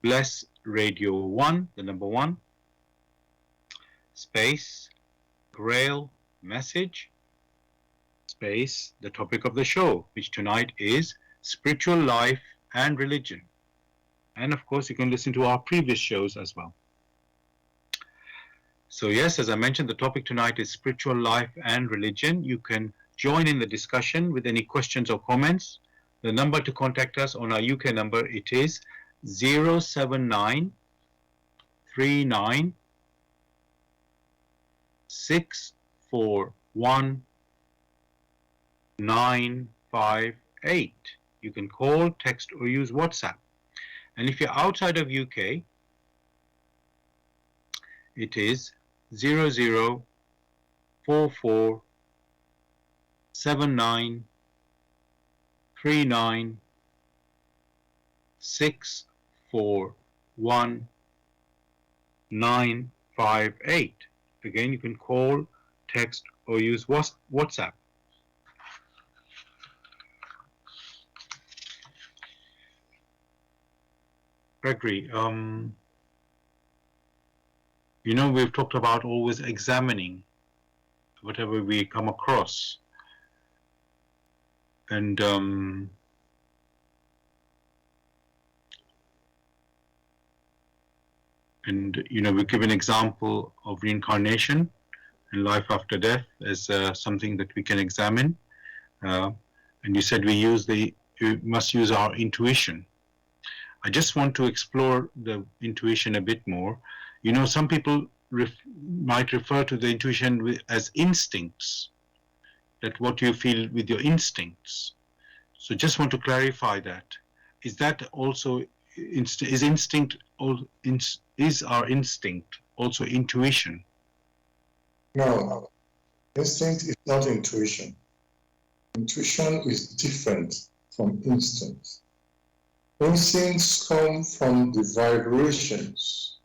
Bless Radio 1, the number 1, space, Grail Message, space, the topic of the show, which tonight is spiritual life and religion. And of course, you can listen to our previous shows as well. So yes, as I mentioned, the topic tonight is spiritual life and religion. You can join in the discussion with any questions or comments. The number to contact us on our UK number, it is 079 39 641 958. You can call, text, or use WhatsApp. And if you're outside of UK, it is 0044 79 39 641 958. Again, you can call, text, or use WhatsApp. Gregory, we've talked about always examining whatever we come across. And we give an example of reincarnation and life after death as something that we can examine. And you said we must use our intuition. I just want to explore the intuition a bit more. Some people might refer to the intuition as instincts, that what you feel with your instincts. So just want to clarify that. Is that also, is our instinct also intuition? No, instinct is not intuition. Intuition is different from instinct. Instincts come from the vibrations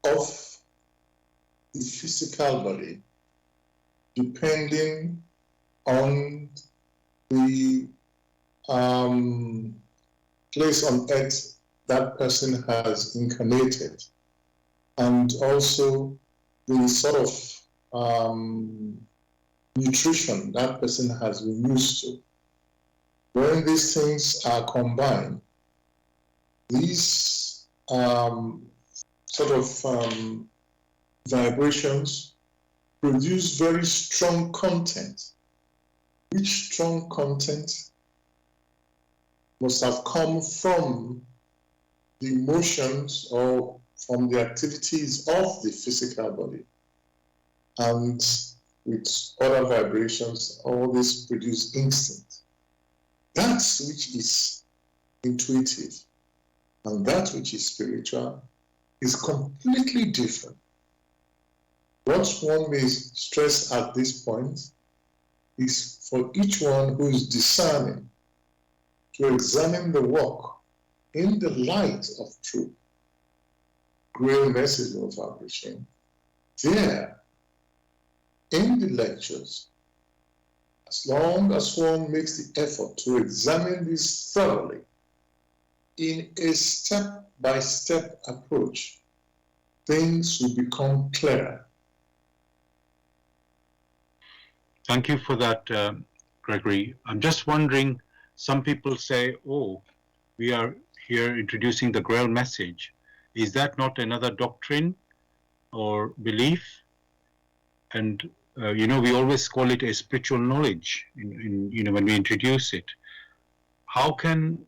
of the physical body, depending on the place on earth that person has incarnated, and also the sort of nutrition that person has been used to. When these things are combined, these sort of vibrations produce very strong content, which strong content must have come from the emotions or from the activities of the physical body. And with other vibrations, all this produce instinct. That which is intuitive and that which is spiritual is completely different. What one may stress at this point is for each one who is discerning to examine the work in the light of truth. Grail Message of Vibration. There, in the lectures, as long as one makes the effort to examine this thoroughly in a step-by-step approach, things will become clearer. Thank you for that, Gregory. I'm just wondering, some people say, oh, we are here introducing the Grail Message. Is that not another doctrine or belief? And we always call it a spiritual knowledge in when we introduce it. How can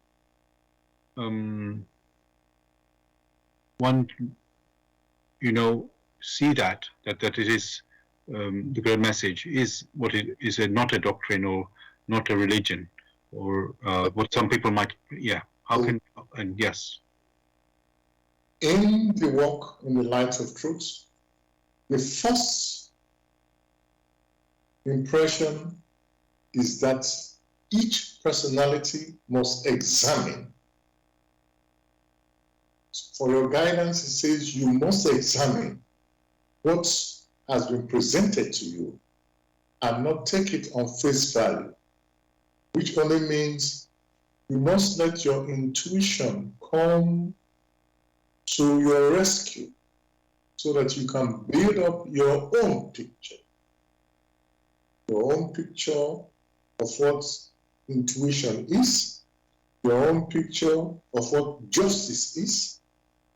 one see that it is the Grail Message is what it is, not a doctrine or not a religion, or what some people might, how can, and yes. In the walk in the light of truth, the first impression is that each personality must examine. For your guidance, it says you must examine what has been presented to you and not take it on face value, which only means you must let your intuition come to your rescue so that you can build up your own picture of what intuition is, your own picture of what justice is,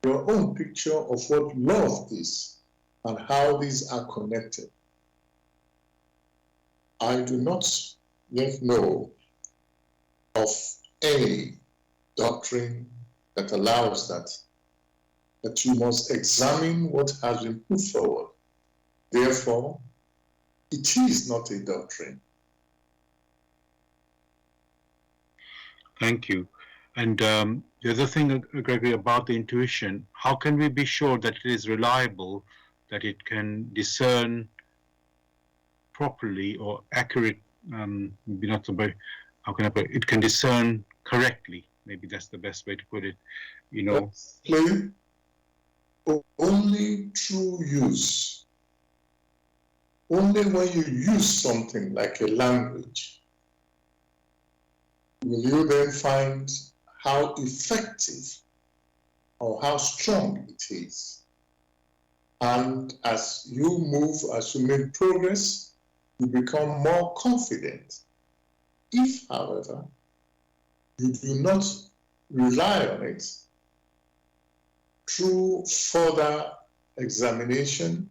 your own picture of what love is, and how these are connected. I do not yet know of any doctrine that allows that you must examine what has been put forward. Therefore, it is not a doctrine. Thank you. And the other thing, Gregory, about the intuition, how can we be sure that it is reliable, that it can discern properly or accurate, maybe not so very, how can I put it? It can discern correctly. Maybe that's the best way to put it, you know. Plain, only true use, only when you use something like a language, will you then find how effective or how strong it is. And as you move, as you make progress, you become more confident. If, however, you do not rely on it through further examination,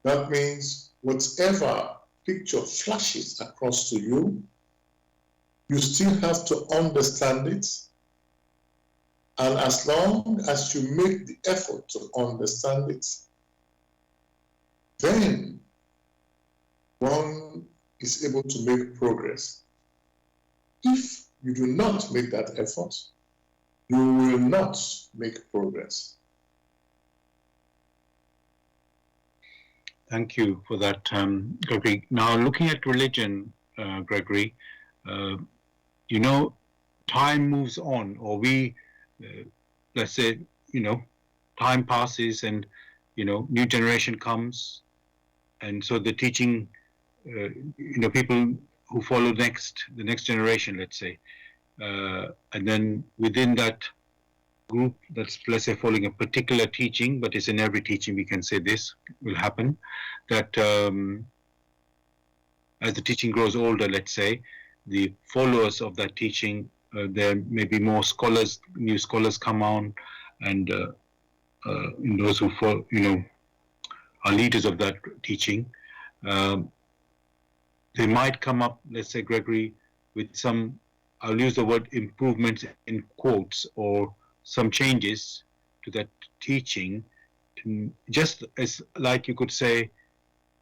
that means whatever picture flashes across to you, you still have to understand it. And as long as you make the effort to understand it, then one is able to make progress. If you do not make that effort, you will not make progress. Thank you for that, Gregory. Now, looking at religion, Gregory, you know, time moves on, or we, let's say, you know, time passes and, you know, new generation comes. And so the teaching, you know, people who follow the next generation, let's say, and then within that group that's, let's say, following a particular teaching, but it's in every teaching, we can say this will happen, that as the teaching grows older, let's say, the followers of that teaching, there may be more scholars, new scholars come on, and those who follow, you know, are leaders of that teaching. They might come up, let's say, Gregory, with some, I'll use the word improvements in quotes, or some changes to that teaching, just as like you could say,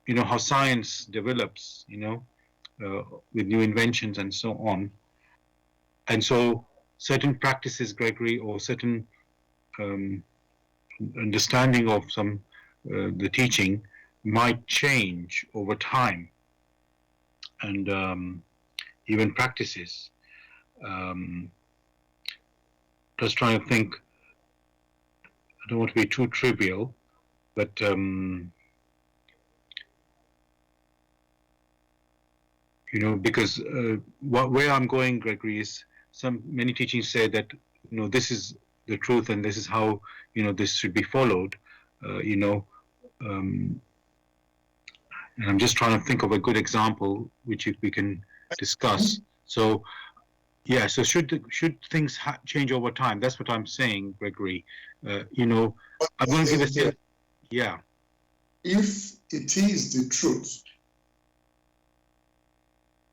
you know, how science develops, you know, with new inventions and so on. And so certain practices, Gregory, or certain understanding of some the teaching might change over time, and even practices. Just trying to think, I don't want to be too trivial, but you know, because where I'm going, Gregory, is many teachings say that, you know, this is the truth and this is how, you know, this should be followed, you know, and I'm just trying to think of a good example which we can discuss. So yeah, so should things change over time? That's what I'm saying, Gregory. You know, I'm going to give a yeah. If it is the truth,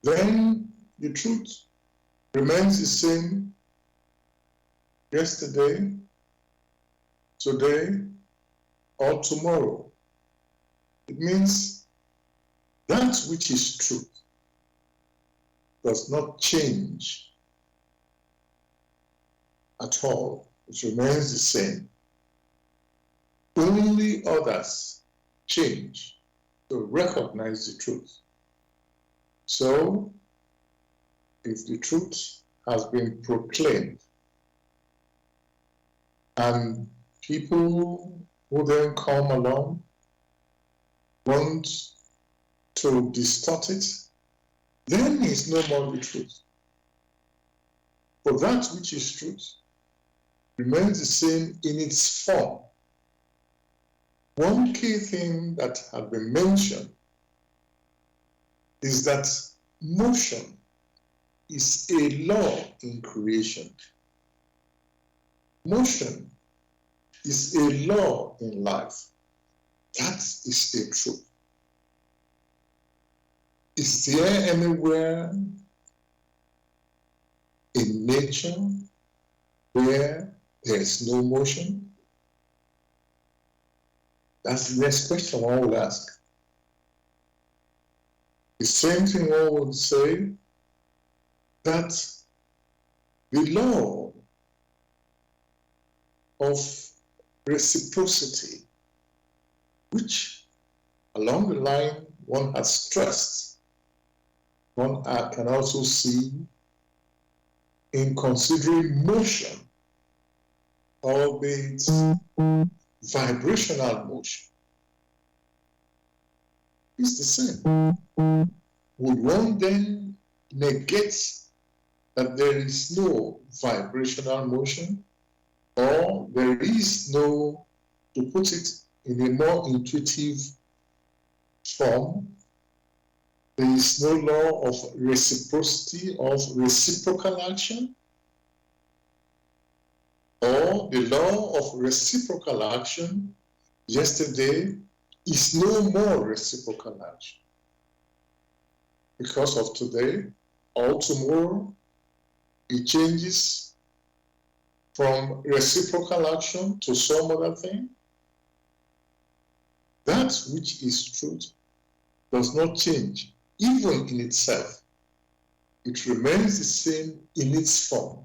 then the truth remains the same yesterday, today, or tomorrow. It means that which is truth does not change at all. It remains the same. Only others change to recognize the truth. So, if the truth has been proclaimed and people who then come along won't to distort it, then it's no more the truth. For that which is truth remains the same in its form. One key thing that has been mentioned is that motion is a law in creation. Motion is a law in life. That is a truth. Is there anywhere in nature where there is no motion? That's the next question one will ask. The same thing one would say that the law of reciprocity, which along the line one has stressed, one can also see in considering motion, albeit vibrational motion, is the same. Would one then negate that there is no vibrational motion, or there is no, to put it in a more intuitive form, there is no law of reciprocity, of reciprocal action, or the law of reciprocal action yesterday is no more reciprocal action because of today, or tomorrow it changes from reciprocal action to some other thing. That which is truth does not change, even in itself. It remains the same in its form.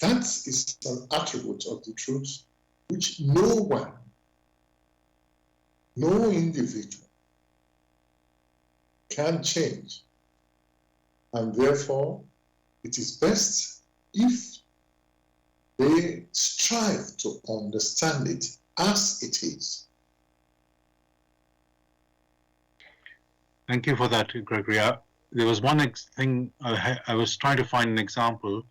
That is an attribute of the truth which no one, no individual can change. And therefore, it is best if they strive to understand it as it is. Thank you for that, Gregory. There was one thing I was trying to find an example.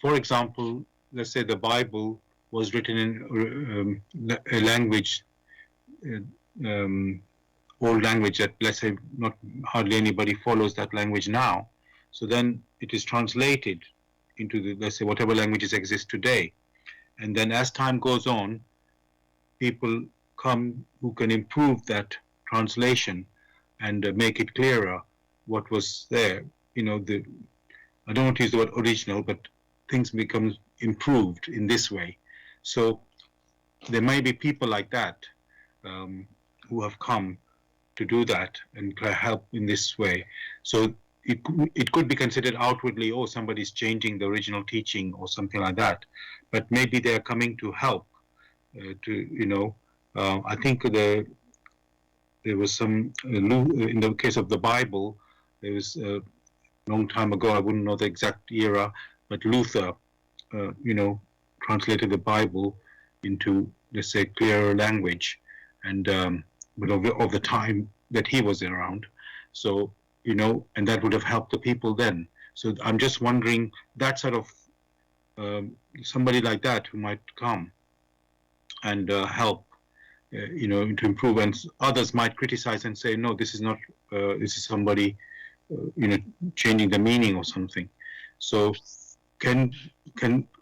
For example, let's say the Bible was written in a language, old language that, let's say, not hardly anybody follows that language now. So then it is translated into the, let's say, whatever languages exist today. And then as time goes on, people come who can improve that translation and make it clearer what was there. You know, I don't want to use the word original, but things become improved in this way. So there may be people like that who have come to do that and help in this way. So it could be considered outwardly, oh, somebody's changing the original teaching or something like that. But maybe they're coming to help I think there was some, in the case of the Bible, there was a long time ago, I wouldn't know the exact era, but Luther, translated the Bible into, let's say, clearer language, and but of the time that he was around. So, and that would have helped the people then. So I'm just wondering, that sort of somebody like that who might come and help, to improve, and others might criticize and say, no, this is not, this is somebody, changing the meaning or something. So can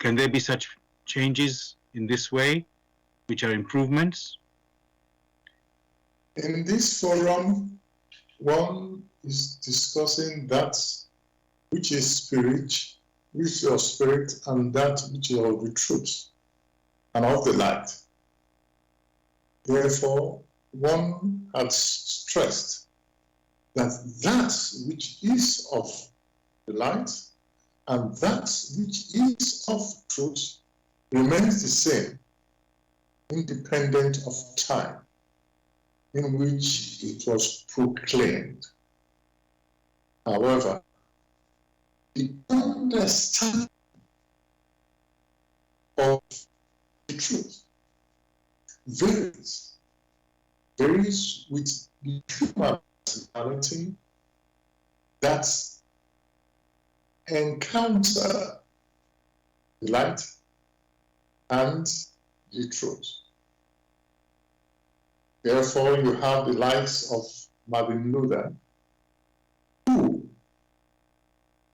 there be such changes in this way, which are improvements? In this forum, one is discussing that which is spirit, which is your spirit, and that which is of the truth and of the light. Therefore, one has stressed that that which is of the light and that which is of truth remains the same, independent of time in which it was proclaimed. However, the understanding of the truth varies with the human personality that encounter the light and the truth. Therefore, you have the likes of Martin Luther, who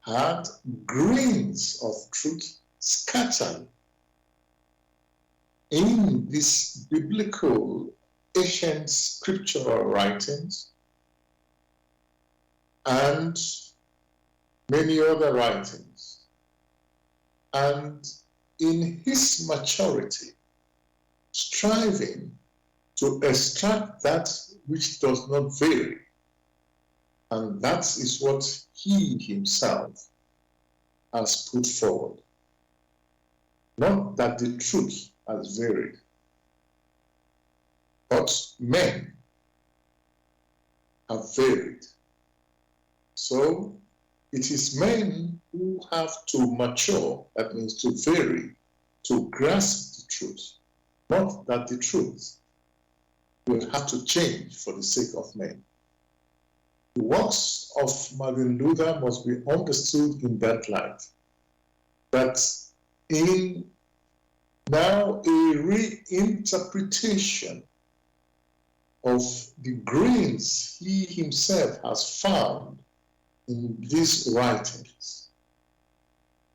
had grains of truth scattered in these biblical ancient scriptural writings and many other writings. And in his maturity, striving to extract that which does not vary. And that is what he himself has put forward. Not that the truth has varied, but men have varied. So it is men who have to mature, that means to vary, to grasp the truth, not that the truth will have to change for the sake of men. The works of Martin Luther must be understood in that light, that in now a reinterpretation of the grains he himself has found in these writings,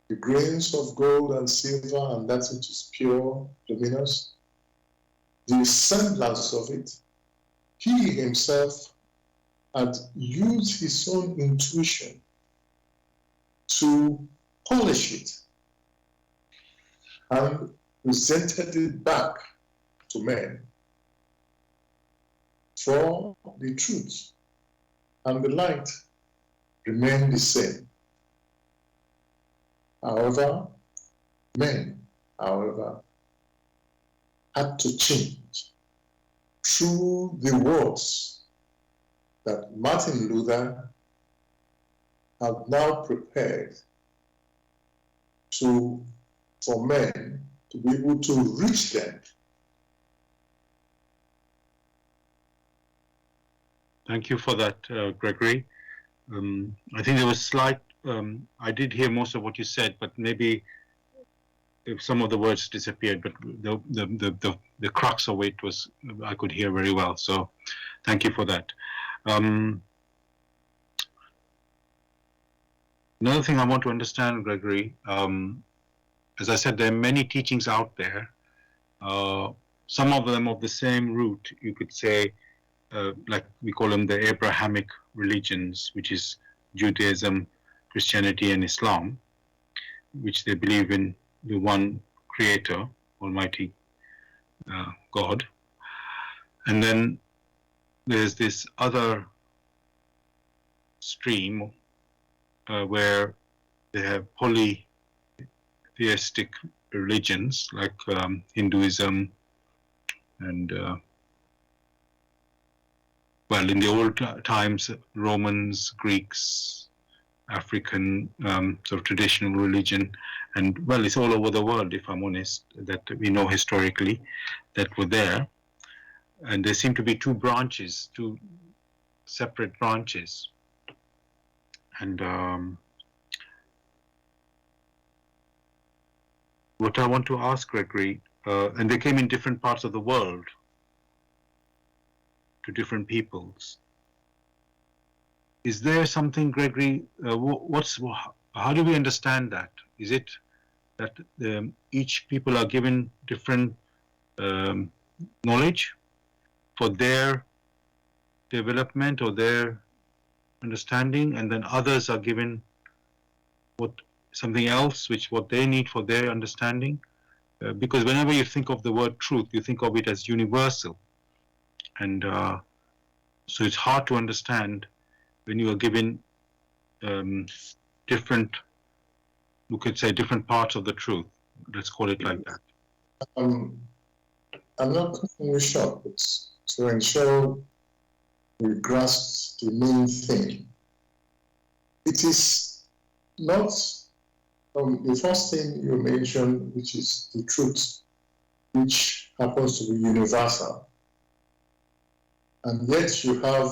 the grains of gold and silver and that which is pure, luminous, the semblance of it, he himself had used his own intuition to polish it and presented it back to men for the truth, and the light remained the same. However, men, had to change through the words that Martin Luther had now prepared for men to be able to reach them. Thank you for that, Gregory. I think there was slight, I did hear most of what you said, but maybe if some of the words disappeared, but the crux of it was, I could hear very well. So thank you for that. Another thing I want to understand, Gregory, as I said, there are many teachings out there, some of them of the same root, you could say, like we call them the Abrahamic religions, which is Judaism, Christianity, and Islam, which they believe in the one creator, Almighty God. And then there's this other stream where they have polytheistic religions like Hinduism and well, in the old times, Romans, Greeks, African sort of traditional religion, and well, it's all over the world, if I'm honest, that we know historically that were there. And there seem to be two branches, two separate branches. And what I want to ask, Gregory, and they came in different parts of the world, to different peoples. Is there something, Gregory, how do we understand that? Is it that each people are given different knowledge for their development or their understanding, and then others are given something else, what they need for their understanding? Because whenever you think of the word truth, you think of it as universal. And so it's hard to understand when you are given different, you could say, different parts of the truth. Let's call it like that. I'm not cutting you short, but to ensure we grasp the main thing, it is not the first thing you mentioned, which is the truth, which happens to be universal. And yet you have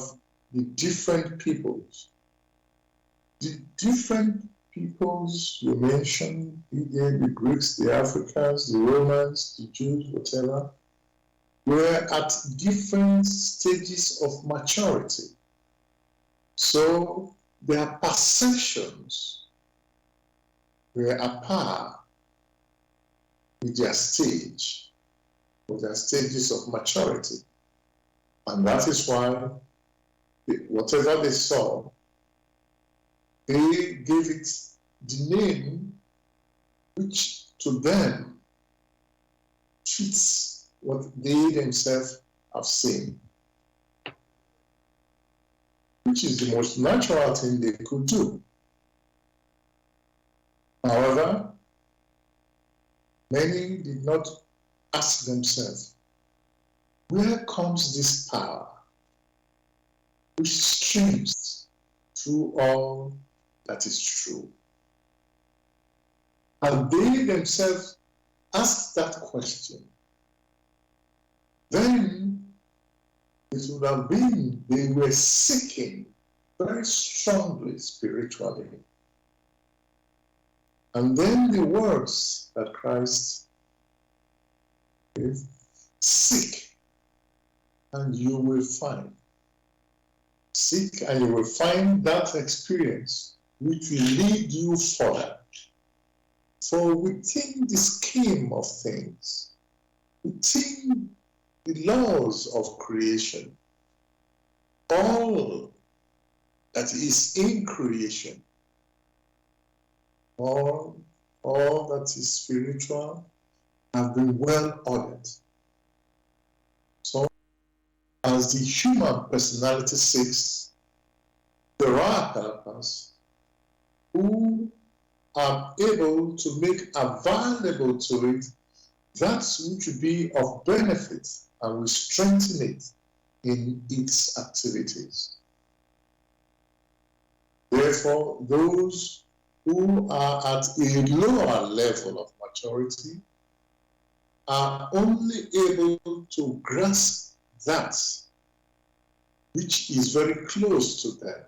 the different peoples. The different peoples you mentioned, the Greeks, the Africans, the Romans, the Jews, whatever, were at different stages of maturity. So their perceptions were apart with their stage, with their stages of maturity. And that is why whatever they saw, they gave it the name which to them fits what they themselves have seen, which is the most natural thing they could do. However, many did not ask themselves, where comes this power which streams through all that is true? And they themselves asked that question. Then it would have been they were seeking very strongly spiritually. And then the words that Christ gave, seek and you will find. Seek and you will find that experience which will lead you further. For within the scheme of things, within the laws of creation, all that is in creation, all that is spiritual, have been well ordered. So, as the human personality seeks, there are helpers who are able to make available to it that which will be of benefit and will strengthen it in its activities. Therefore, those who are at a lower level of maturity are only able to grasp that which is very close to them,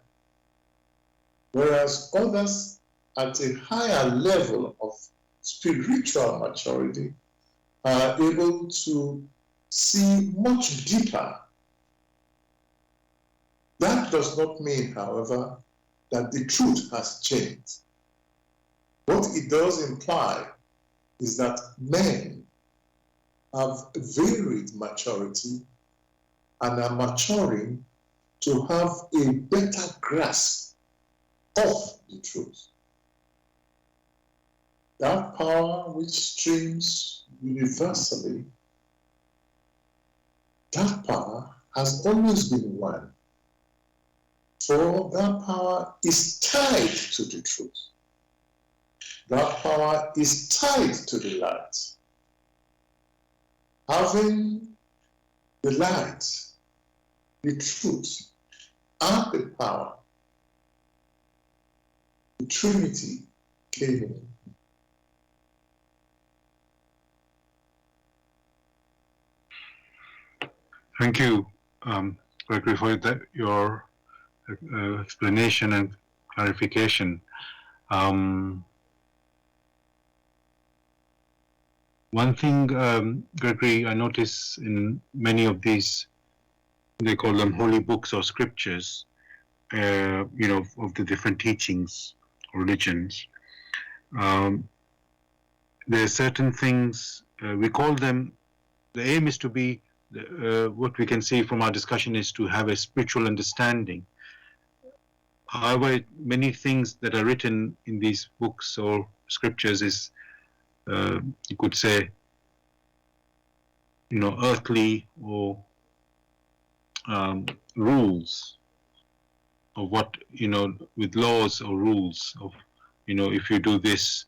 whereas others at a higher level of spiritual maturity are able to see much deeper. That does not mean, however, that the truth has changed. What it does imply is that men have varied maturity and are maturing to have a better grasp of the truth. That power which streams universally, that power has always been one. For that power is tied to the truth. That power is tied to the light. Having the light, the truth, and the power, the Trinity came in. Thank you, Gregory, for your explanation and clarification. One thing, Gregory, I notice in many of these, they call them holy books or scriptures, of the different teachings, religions. There are certain things, we call them, the aim is to be, what we can see from our discussion is to have a spiritual understanding. However, many things that are written in these books or scriptures is, you could say, earthly or rules of what, with laws or rules of, if you do this,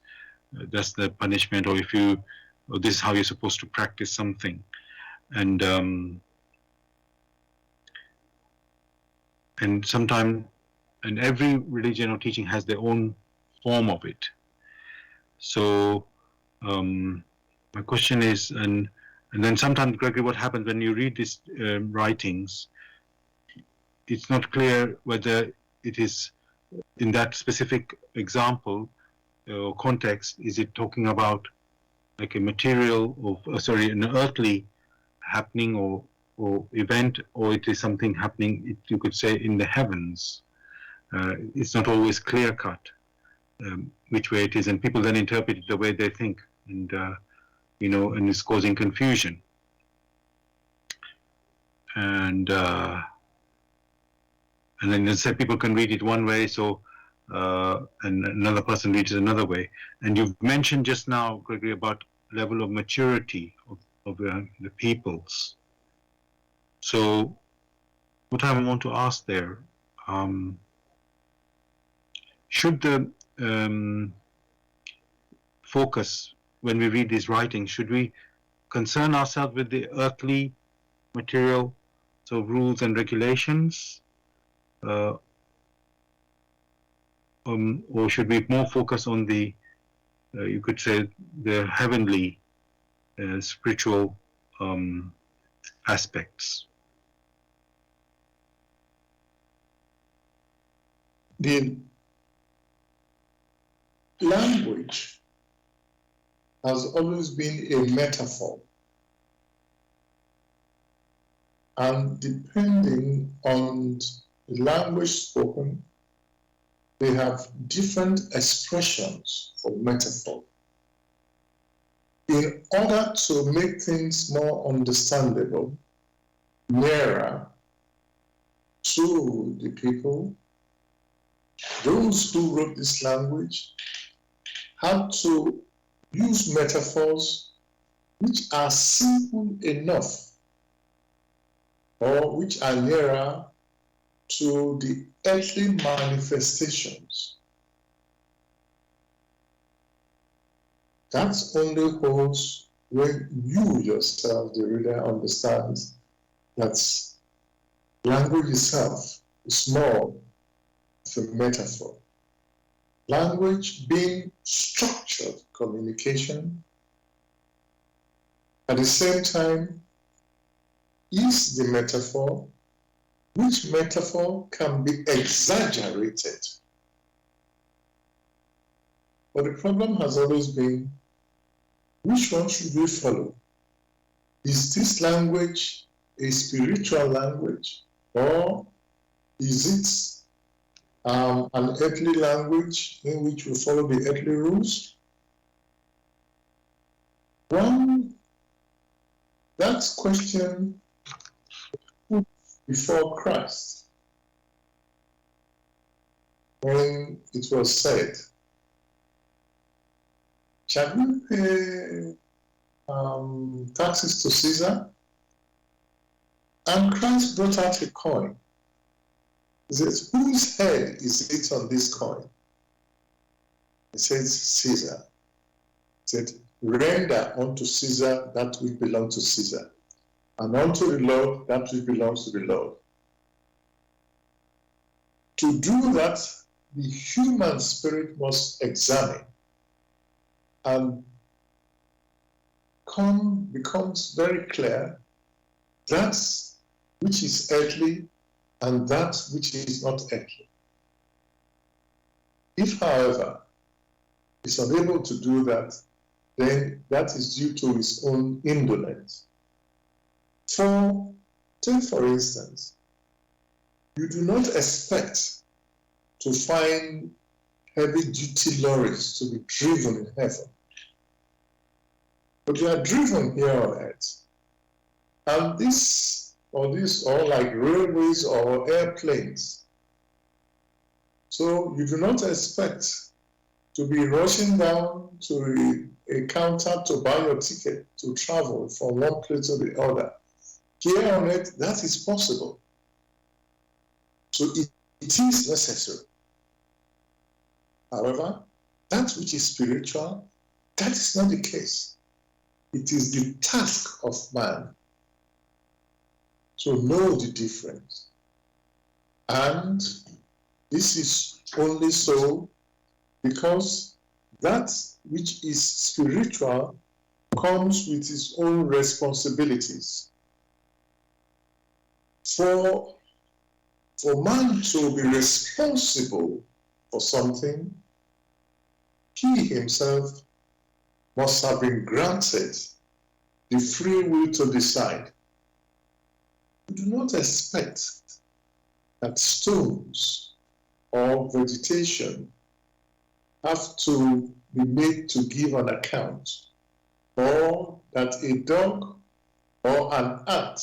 that's the punishment, or or this is how you're supposed to practice something. And sometimes, and every religion or teaching has their own form of it. So my question is, and then sometimes, Gregory, what happens when you read these writings, it's not clear whether it is in that specific example or context, is it talking about like a material or an earthly happening or event, or it is something happening, you could say, in the heavens. It's not always clear cut which way it is, and people then interpret it the way they think, and and it's causing confusion. And then they say people can read it one way, so and another person reads it another way. And you've mentioned just now, Gregory, about level of maturity of the peoples. So what I want to ask there, should the focus when we read these writings, should we concern ourselves with the earthly material, so rules and regulations, or should we more focus on the, you could say, the heavenly, spiritual aspects? The language has always been a metaphor, and depending on the language spoken, they have different expressions for metaphor. In order to make things more understandable, nearer to the people, those who wrote this language had to use metaphors which are simple enough or which are nearer to the earthly manifestations. That only holds when you yourself, the reader, understands that language itself is more of a metaphor. Language being structured communication, at the same time, is the metaphor, which metaphor can be exaggerated. But the problem has always been, which one should we follow? Is this language a spiritual language, or is it an earthly language in which we follow the earthly rules? That question put before Christ when it was said, shall we pay taxes to Caesar? And Christ brought out a coin. He says, whose head is it on this coin? He says, Caesar. He said, render unto Caesar that which belongs to Caesar, and unto the Lord that which belongs to the Lord. To do that, the human spirit must examine and becomes very clear that which is earthly and that which is not earthly. If, however, is unable to do that, then that is due to his own indolence. Take for instance, you do not expect to find heavy-duty lorries to be driven in heaven, but you are driven here on earth. And this or like railways or airplanes. So you do not expect to be rushing down to a counter to buy your ticket to travel from one place to the other. Here on earth, that is possible. So it is necessary. However, that which is spiritual, that is not the case. It is the task of man to know the difference. And this is only so because that which is spiritual comes with its own responsibilities. For For man to be responsible for something, he himself must have been granted the free will to decide. We do not expect that stones or vegetation have to be made to give an account, or that a dog or an ant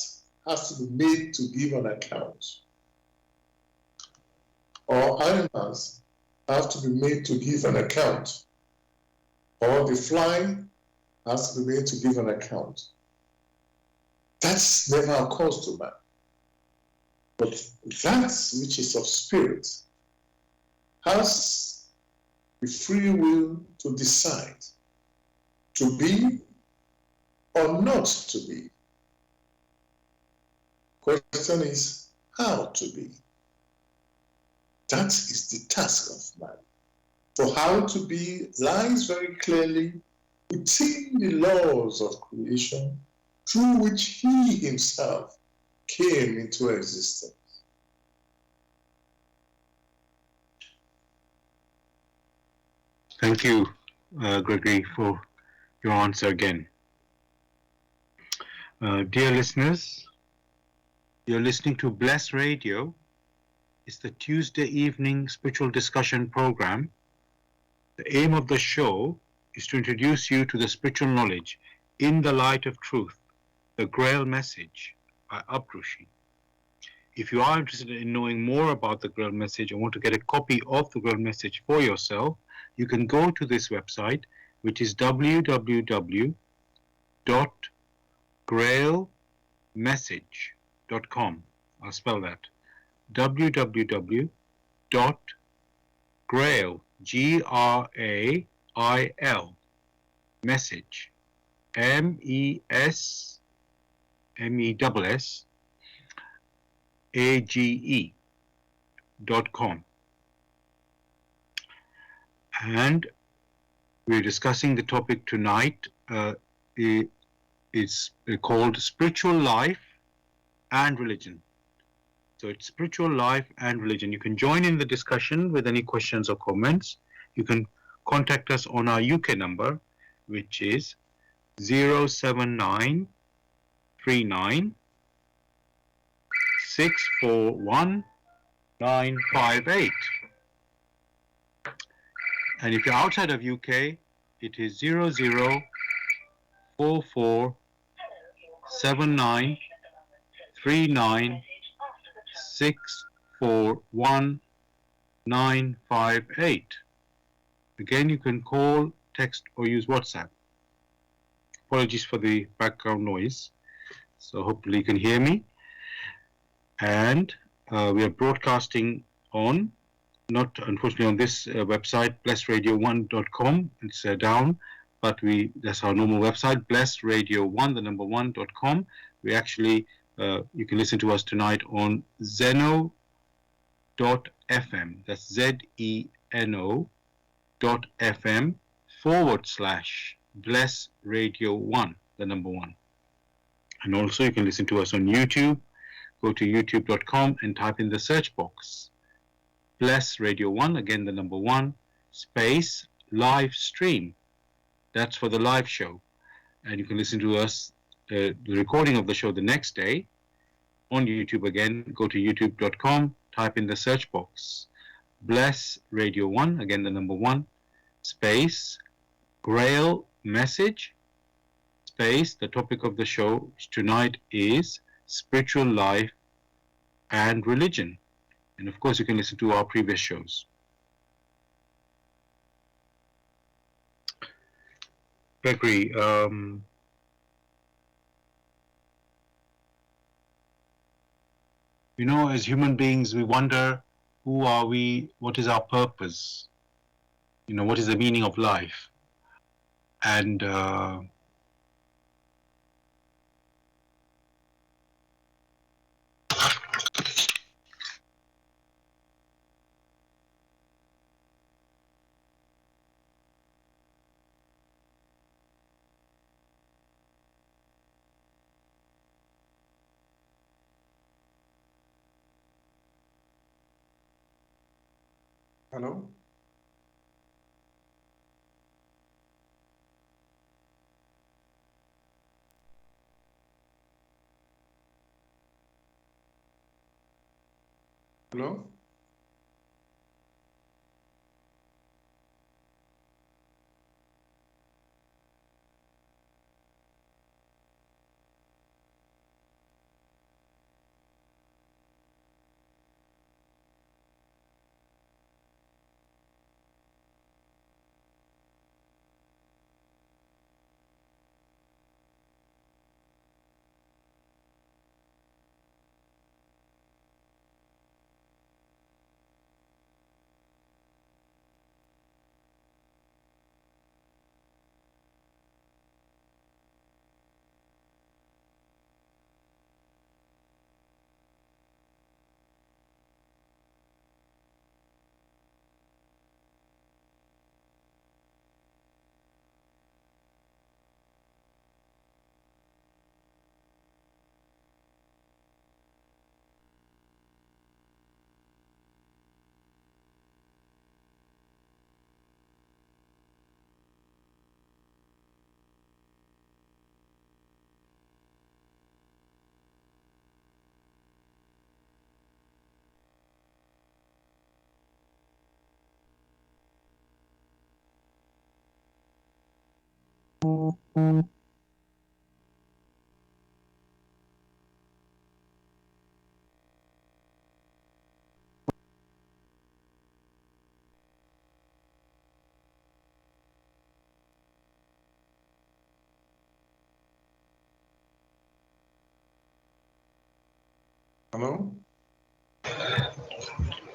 has to be made to give an account, or animals have to be made to give an account, or the fly has to be made to give an account. That's never occurs to man. But that which is of spirit has the free will to decide to be or not to be. Question is how to be. That is the task of man. For how to be lies very clearly within the laws of creation through which he himself came into existence. Thank you, Gregory, for your answer again. Dear listeners, you're listening to Bless Radio. It's the Tuesday evening spiritual discussion program. The aim of the show is to introduce you to the spiritual knowledge in the light of truth, the Grail Message by Abrushi. If you are interested in knowing more about the Grail Message and want to get a copy of the Grail Message for yourself, you can go to this website, which is www.grailmessage.com. I'll spell that. www.grail, Grail, message, MESSAGE.com. And we're discussing the topic tonight. It's called Spiritual Life and Religion. So it's spiritual life and religion. You can join in the discussion with any questions or comments. You can contact us on our UK number, which is 07939 641 958. And if you're outside of UK, it is 0044 79 39 641 958. Again, you can call, text, or use WhatsApp. Apologies for the background noise. So hopefully you can hear me. And we are broadcasting on, not unfortunately on this website, blessradio1.com. It's down, but that's our normal website, blessradio1, the number 1.com. We actually, you can listen to us tonight on zeno.fm. That's ZENO.fm/Bless Radio 1, the number 1. And also you can listen to us on YouTube. Go to youtube.com and type in the search box, Bless Radio 1, again the number 1, space, live stream. That's for the live show. And you can listen to us, the recording of the show the next day on YouTube again. Go to youtube.com, type in the search box, Bless Radio 1, again the number 1, space, Grail Message, space, the topic of the show tonight is spiritual life and religion. And of course, you can listen to our previous shows. Gregory, as human beings, we wonder, who are we? What is our purpose? What is the meaning of life? And Hello? Hello? Hello?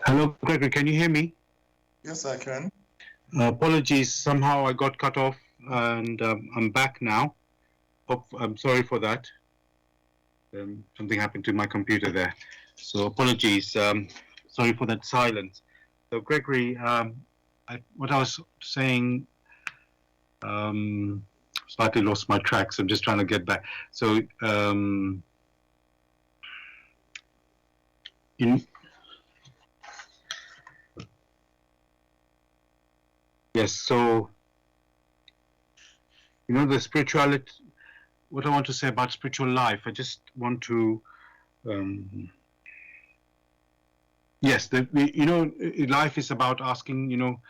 Hello, Gregory. Can you hear me? Yes, I can. Apologies. Somehow I got cut off, and I'm back now. I'm sorry for that. Something happened to my computer there, so apologies. Sorry for that silence. So, Gregory, what I was saying, slightly lost my track. So I'm just trying to get back. So, in yes. So, the spirituality. What I want to say about spiritual life, I just want to. Yes, life is about asking.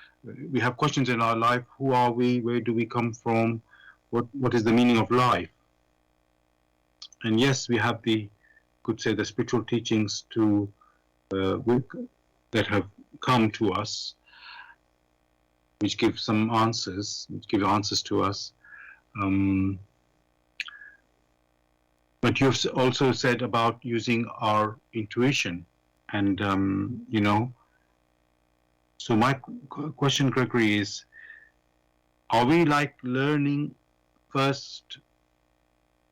We have questions in our life. Who are we? Where do we come from? What is the meaning of life? And yes, we have could say the spiritual teachings that have come to us, which give some answers, which give answers to us. But you've also said about using our intuition, and So my question, Gregory, is: are we like learning first,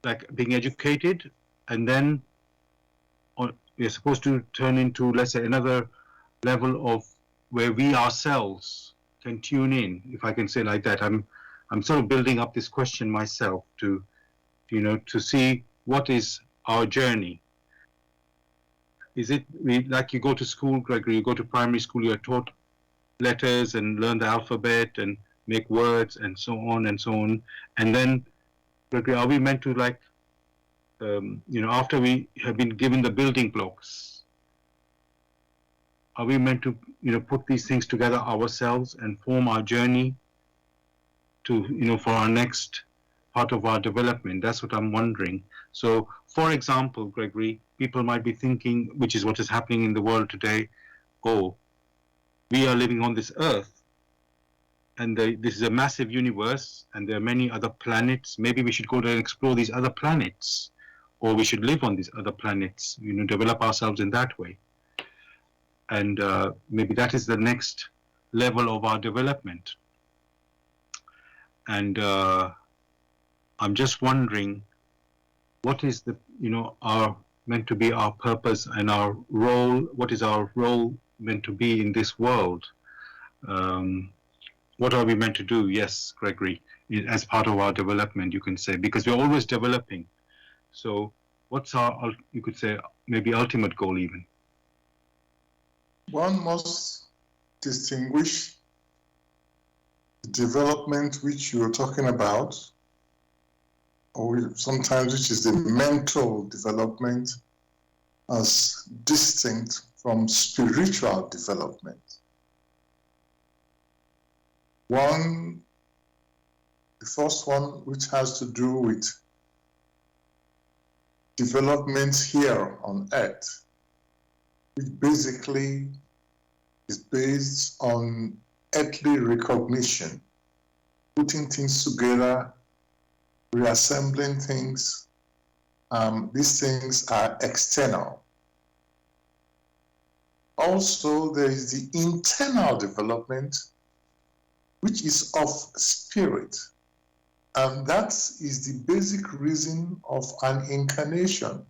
like being educated, and then, or we're supposed to turn into, let's say, another level of where we ourselves can tune in, if I can say like that. I'm sort of building up this question myself to see what is our journey. Is it like you go to school, Gregory? You go to primary school, you're taught letters and learn the alphabet and make words and so on and so on, and then, Gregory, are we meant to like after we have been given the building blocks, are we meant to put these things together ourselves and form our journey to for our next part of our development? That's what I'm wondering. So, for example, Gregory, people might be thinking, which is what is happening in the world today, oh, we are living on this earth, and this is a massive universe, and there are many other planets. Maybe we should go to explore these other planets, or we should live on these other planets, develop ourselves in that way. And maybe that is the next level of our development. And I'm just wondering, what is our meant to be our purpose and our role? What is our role meant to be in this world? What are we meant to do? Yes, Gregory, as part of our development, you can say, because we're always developing. So what's our, you could say, maybe ultimate goal even? One must distinguish the development which you're talking about, or sometimes which is the mental development, as distinct from spiritual development. The first one, which has to do with development here on earth, which basically is based on earthly recognition, putting things together, reassembling things. These things are external. Also, there is the internal development, which is of spirit. And that is the basic reason of an incarnation.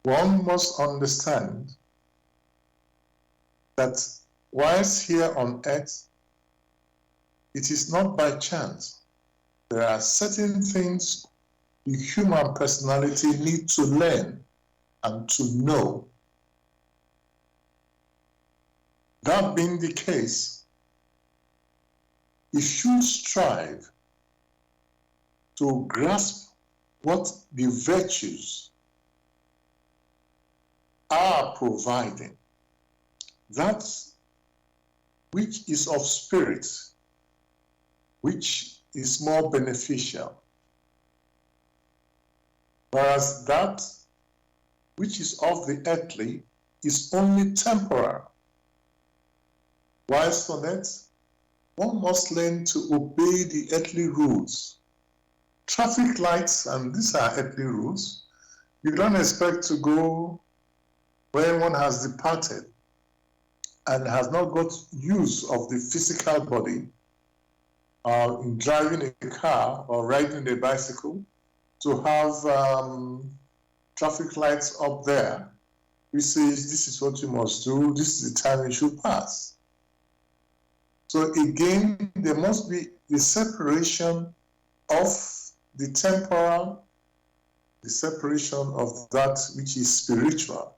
One must understand that whilst here on earth, it is not by chance. There are certain things the human personality needs to learn and to know. That being the case, it should strive to grasp what the virtues are providing, that which is of spirit, which is more beneficial, whereas that which is of the earthly is only temporal. Whilst on earth, one must learn to obey the earthly rules. Traffic lights, and these are earthly rules. You don't expect to go where one has departed and has not got use of the physical body in driving a car or riding a bicycle to have traffic lights up there which says this is what you must do, this is the time you should pass. So again, there must be the separation of the temporal, the separation of that which is spiritual.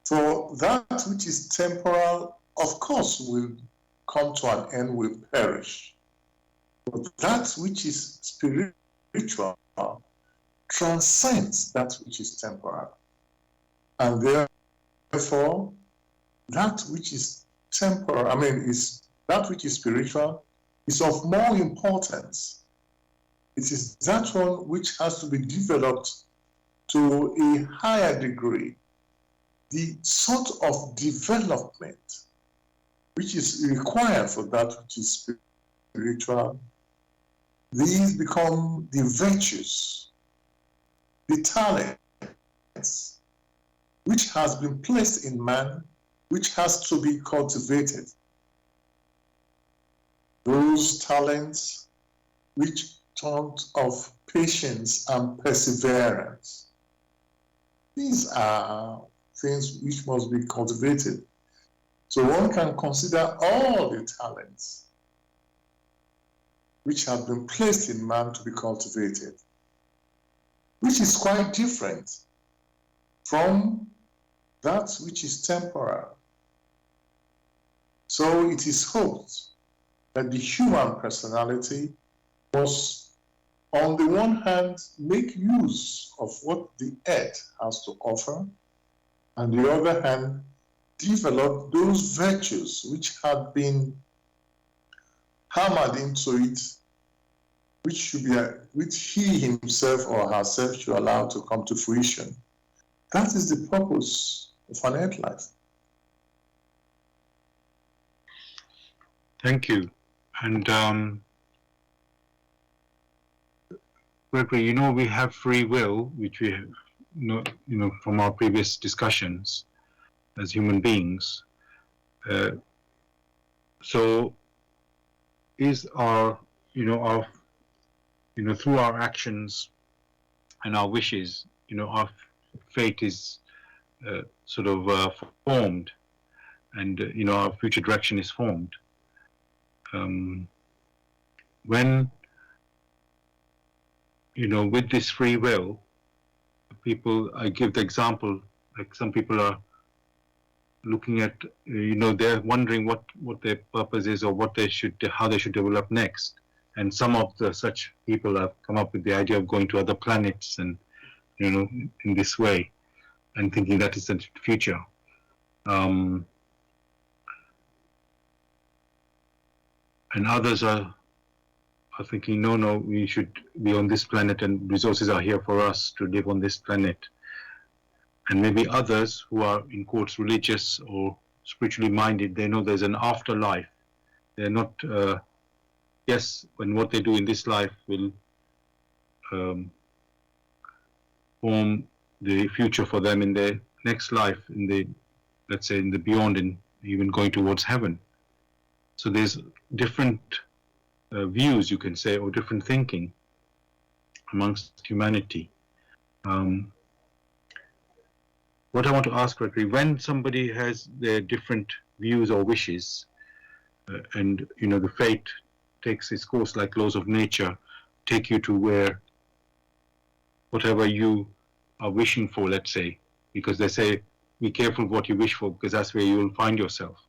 For that which is temporal, of course, will come to an end, will perish. But that which is spiritual transcends that which is temporal. And therefore, that which is temporal, that which is spiritual, is of more importance. It is that one which has to be developed to a higher degree. The sort of development which is required for that which is spiritual, these become the virtues, the talents, which has been placed in man, which has to be cultivated. Those talents which talk of patience and perseverance. These are things which must be cultivated. So one can consider all the talents which have been placed in man to be cultivated, which is quite different from that which is temporal. So it is hoped that the human personality must, on the one hand, make use of what the earth has to offer, and the other hand, develop those virtues which have been hammered into it, which he himself or herself should allow to come to fruition. That is the purpose of an earth life. Thank you. And Gregory, we have free will, which we know, from our previous discussions as human beings. So is our through our actions and our wishes, our fate is formed, and our future direction is formed. When with this free will, I give the example, like some people are looking at, they're wondering what their purpose is or how they should develop next. And some of the such people have come up with the idea of going to other planets and, in this way, and thinking that is the future. And others are thinking, no, we should be on this planet and resources are here for us to live on this planet. And maybe others who are, in quotes, religious or spiritually minded, they know there's an afterlife. They're not, yes, when what they do in this life will form the future for them in their next life, let's say in the beyond, and even going towards heaven. So there's different views, you can say, or different thinking amongst humanity. What I want to ask, Gregory, when somebody has their different views or wishes, and the fate takes its course, like laws of nature, take you to where whatever you are wishing for, let's say, because they say, be careful what you wish for, because that's where you will find yourself.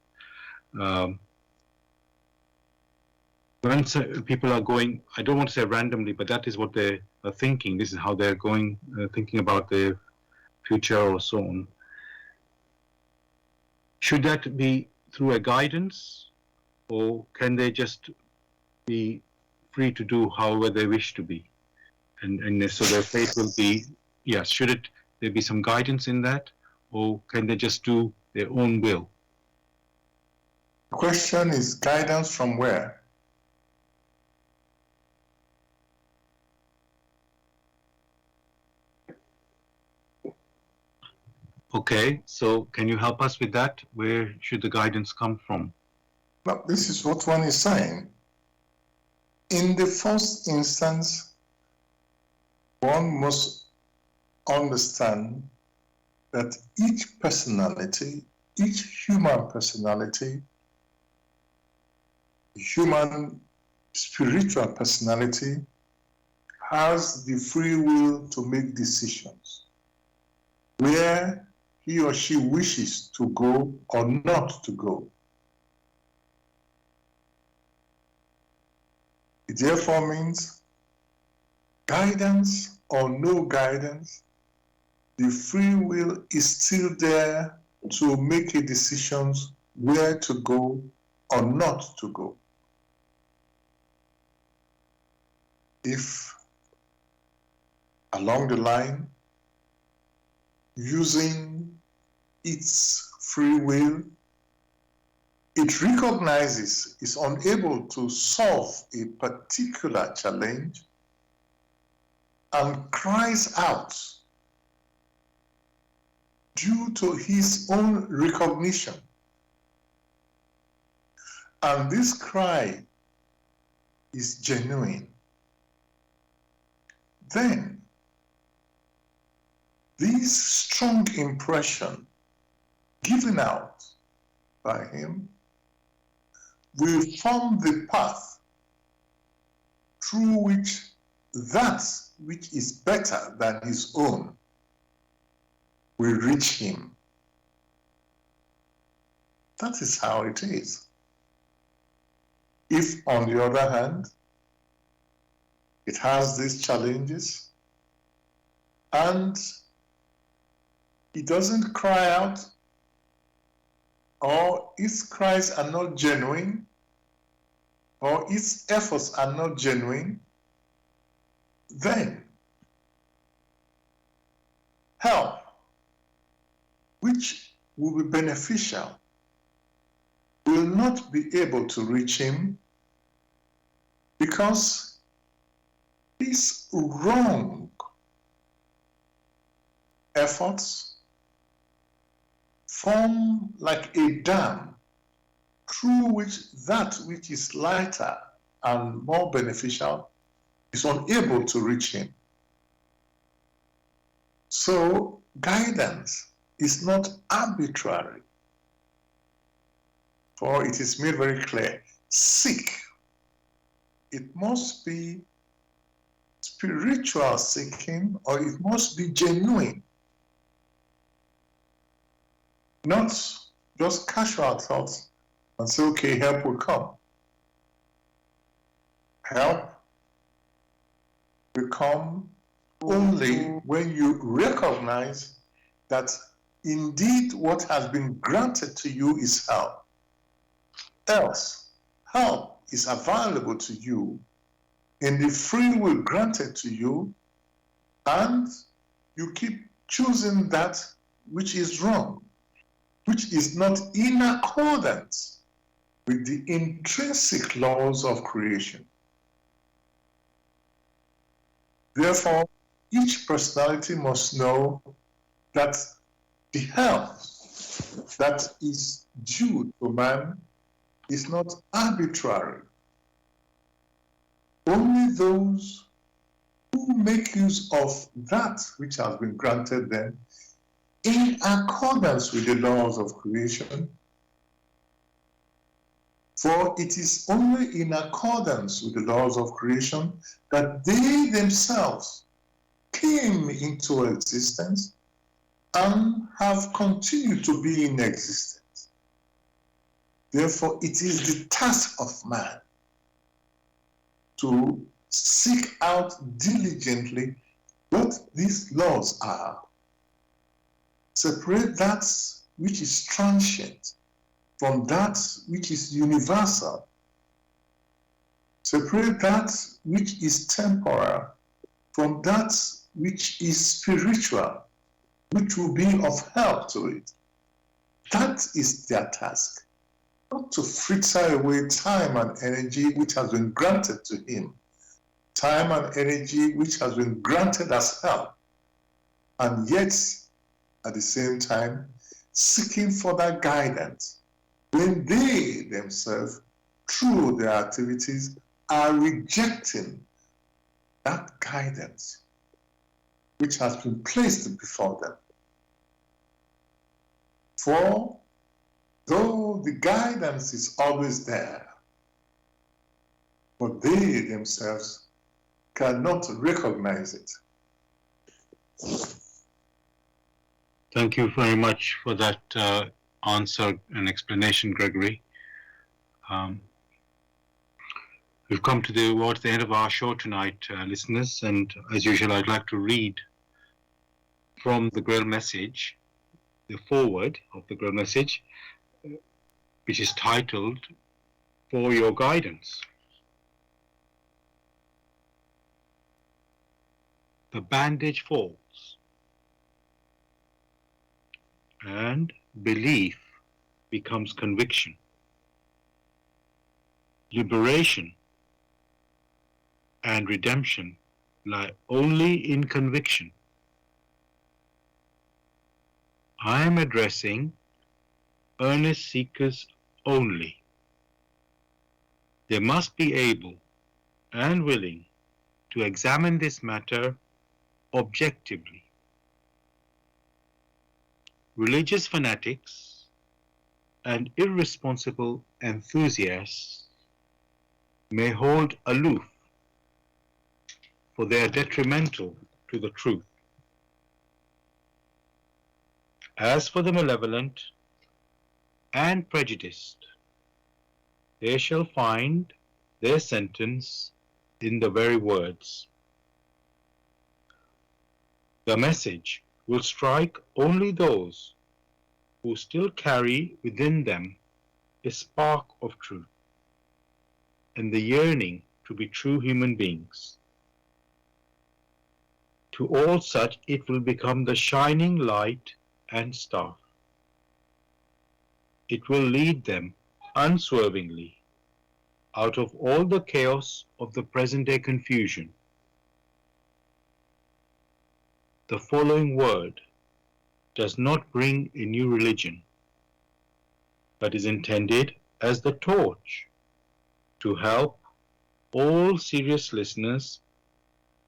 When people are going, I don't want to say randomly, but that is what they are thinking. This is how they're going, thinking about their future or so on. Should that be through a guidance, or can they just be free to do however they wish to be? And so their fate will be, yes, should there be some guidance in that, or can they just do their own will? The question is guidance from where? Okay, so can you help us with that? Where should the guidance come from? Well, this is what one is saying. In the first instance, one must understand that each personality, each human personality, human spiritual personality, has the free will to make decisions where he or she wishes to go or not to go. It therefore means guidance or no guidance, the free will is still there to make a decision where to go or not to go. If along the line, using its free will, it recognizes it's unable to solve a particular challenge and cries out due to his own recognition. And this cry is genuine. Then, this strong impression given out by him will form the path through which that which is better than his own will reach him. That is how it is. If, on the other hand, it has these challenges and it doesn't cry out, or its cries are not genuine, or its efforts are not genuine, then help, which will be beneficial, will not be able to reach him because these wrong efforts form like a dam through which that which is lighter and more beneficial is unable to reach him. So guidance is not arbitrary, for it is made very clear. Seek. It must be spiritual seeking, or it must be genuine. Not just casual thoughts and say, okay, help will come. Help will come only when you recognize that indeed what has been granted to you is help. Else, help is available to you in the free will granted to you, and you keep choosing that which is wrong, which is not in accordance with the intrinsic laws of creation. Therefore, each personality must know that the help that is due to man is not arbitrary. Only those who make use of that which has been granted them in accordance with the laws of creation. For it is only in accordance with the laws of creation that they themselves came into existence and have continued to be in existence. Therefore, it is the task of man to seek out diligently what these laws are. Separate that which is transient from that which is universal. Separate that which is temporal from that which is spiritual, which will be of help to it. That is their task. Not to fritter away time and energy which has been granted to him. Time and energy which has been granted as help. And yet, at the same time, seeking further guidance when they themselves, through their activities, are rejecting that guidance which has been placed before them. For though the guidance is always there, but they themselves cannot recognize it. Thank you very much for that answer and explanation, Gregory. We've come towards the end of our show tonight, listeners, and as usual, I'd like to read from the Grail Message, the foreword of the Grail Message, which is titled, For Your Guidance. The bandage falls, and belief becomes conviction. Liberation and redemption lie only in conviction. I am addressing earnest seekers only. They must be able and willing to examine this matter objectively. Religious fanatics and irresponsible enthusiasts may hold aloof, for they are detrimental to the truth. As for the malevolent and prejudiced, they shall find their sentence in the very words. The message will strike only those who still carry within them a spark of truth and the yearning to be true human beings. To all such it will become the shining light and staff. It will lead them unswervingly out of all the chaos of the present-day confusion. The following word does not bring a new religion, but is intended as the torch to help all serious listeners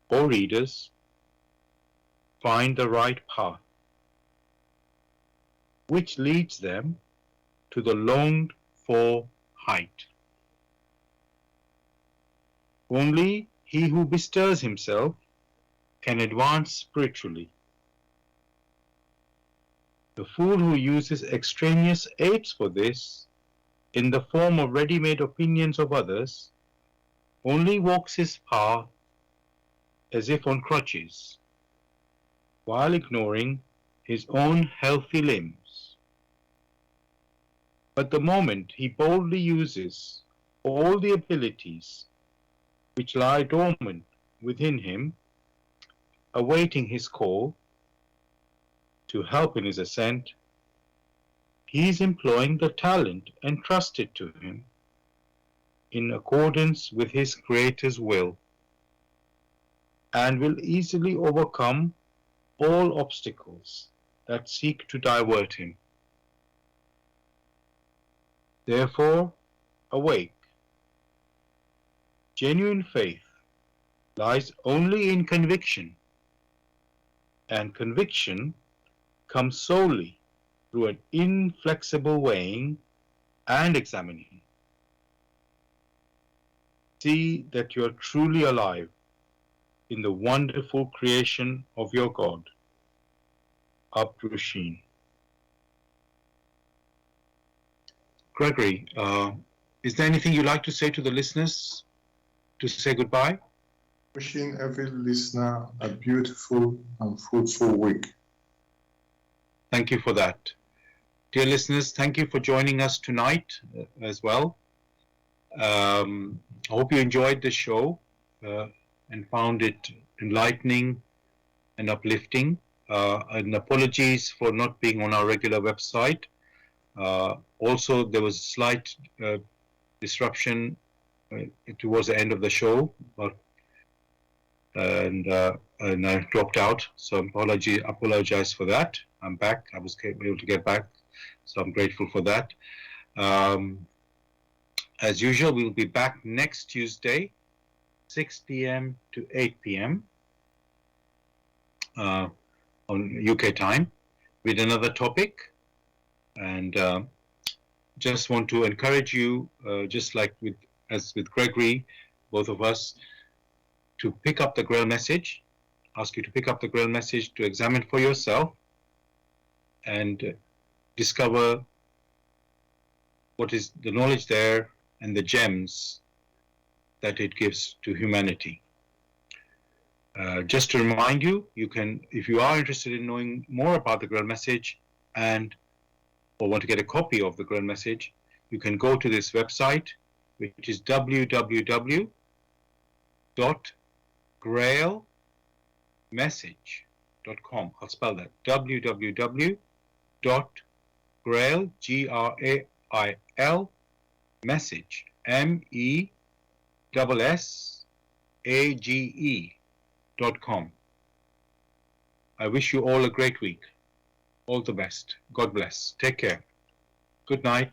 or readers find the right path, which leads them to the longed-for height. Only he who bestirs himself can advance spiritually. The fool who uses extraneous aids for this, in the form of ready-made opinions of others, only walks his path as if on crutches, while ignoring his own healthy limbs. But the moment he boldly uses all the abilities which lie dormant within him, awaiting his call to help in his ascent, he is employing the talent entrusted to him in accordance with his Creator's will, and will easily overcome all obstacles that seek to divert him. Therefore, awake. Genuine faith lies only in conviction, and conviction comes solely through an inflexible weighing and examining. See that you are truly alive in the wonderful creation of your God. Abdurrasheen. Gregory, is there anything you'd like to say to the listeners to say goodbye? Wishing every listener a beautiful and fruitful week. Thank you for that. Dear listeners, thank you for joining us tonight as well. I hope you enjoyed the show and found it enlightening and uplifting. And apologies for not being on our regular website. Also, there was a slight disruption towards the end of the show, and I dropped out. So apologize for that. I'm back. I was able to get back, so I'm grateful for that. As usual, we'll be back next Tuesday, 6 p.m. to 8 p.m. On UK time, with another topic. And just want to encourage you, just like with Gregory, both of us, to pick up the Grail Message. Ask you to pick up the Grail Message to examine for yourself and discover what is the knowledge there and the gems that it gives to humanity. Just to remind you, you can, if you are interested in knowing more about the Grail Message or want to get a copy of the Grail Message, you can go to this website, which is www.grailmessage.com. I'll spell that, www.grail, G-R-A-I-L, message, MESSAGE.com. I wish you all a great week. All the best. God bless. Take care. Good night.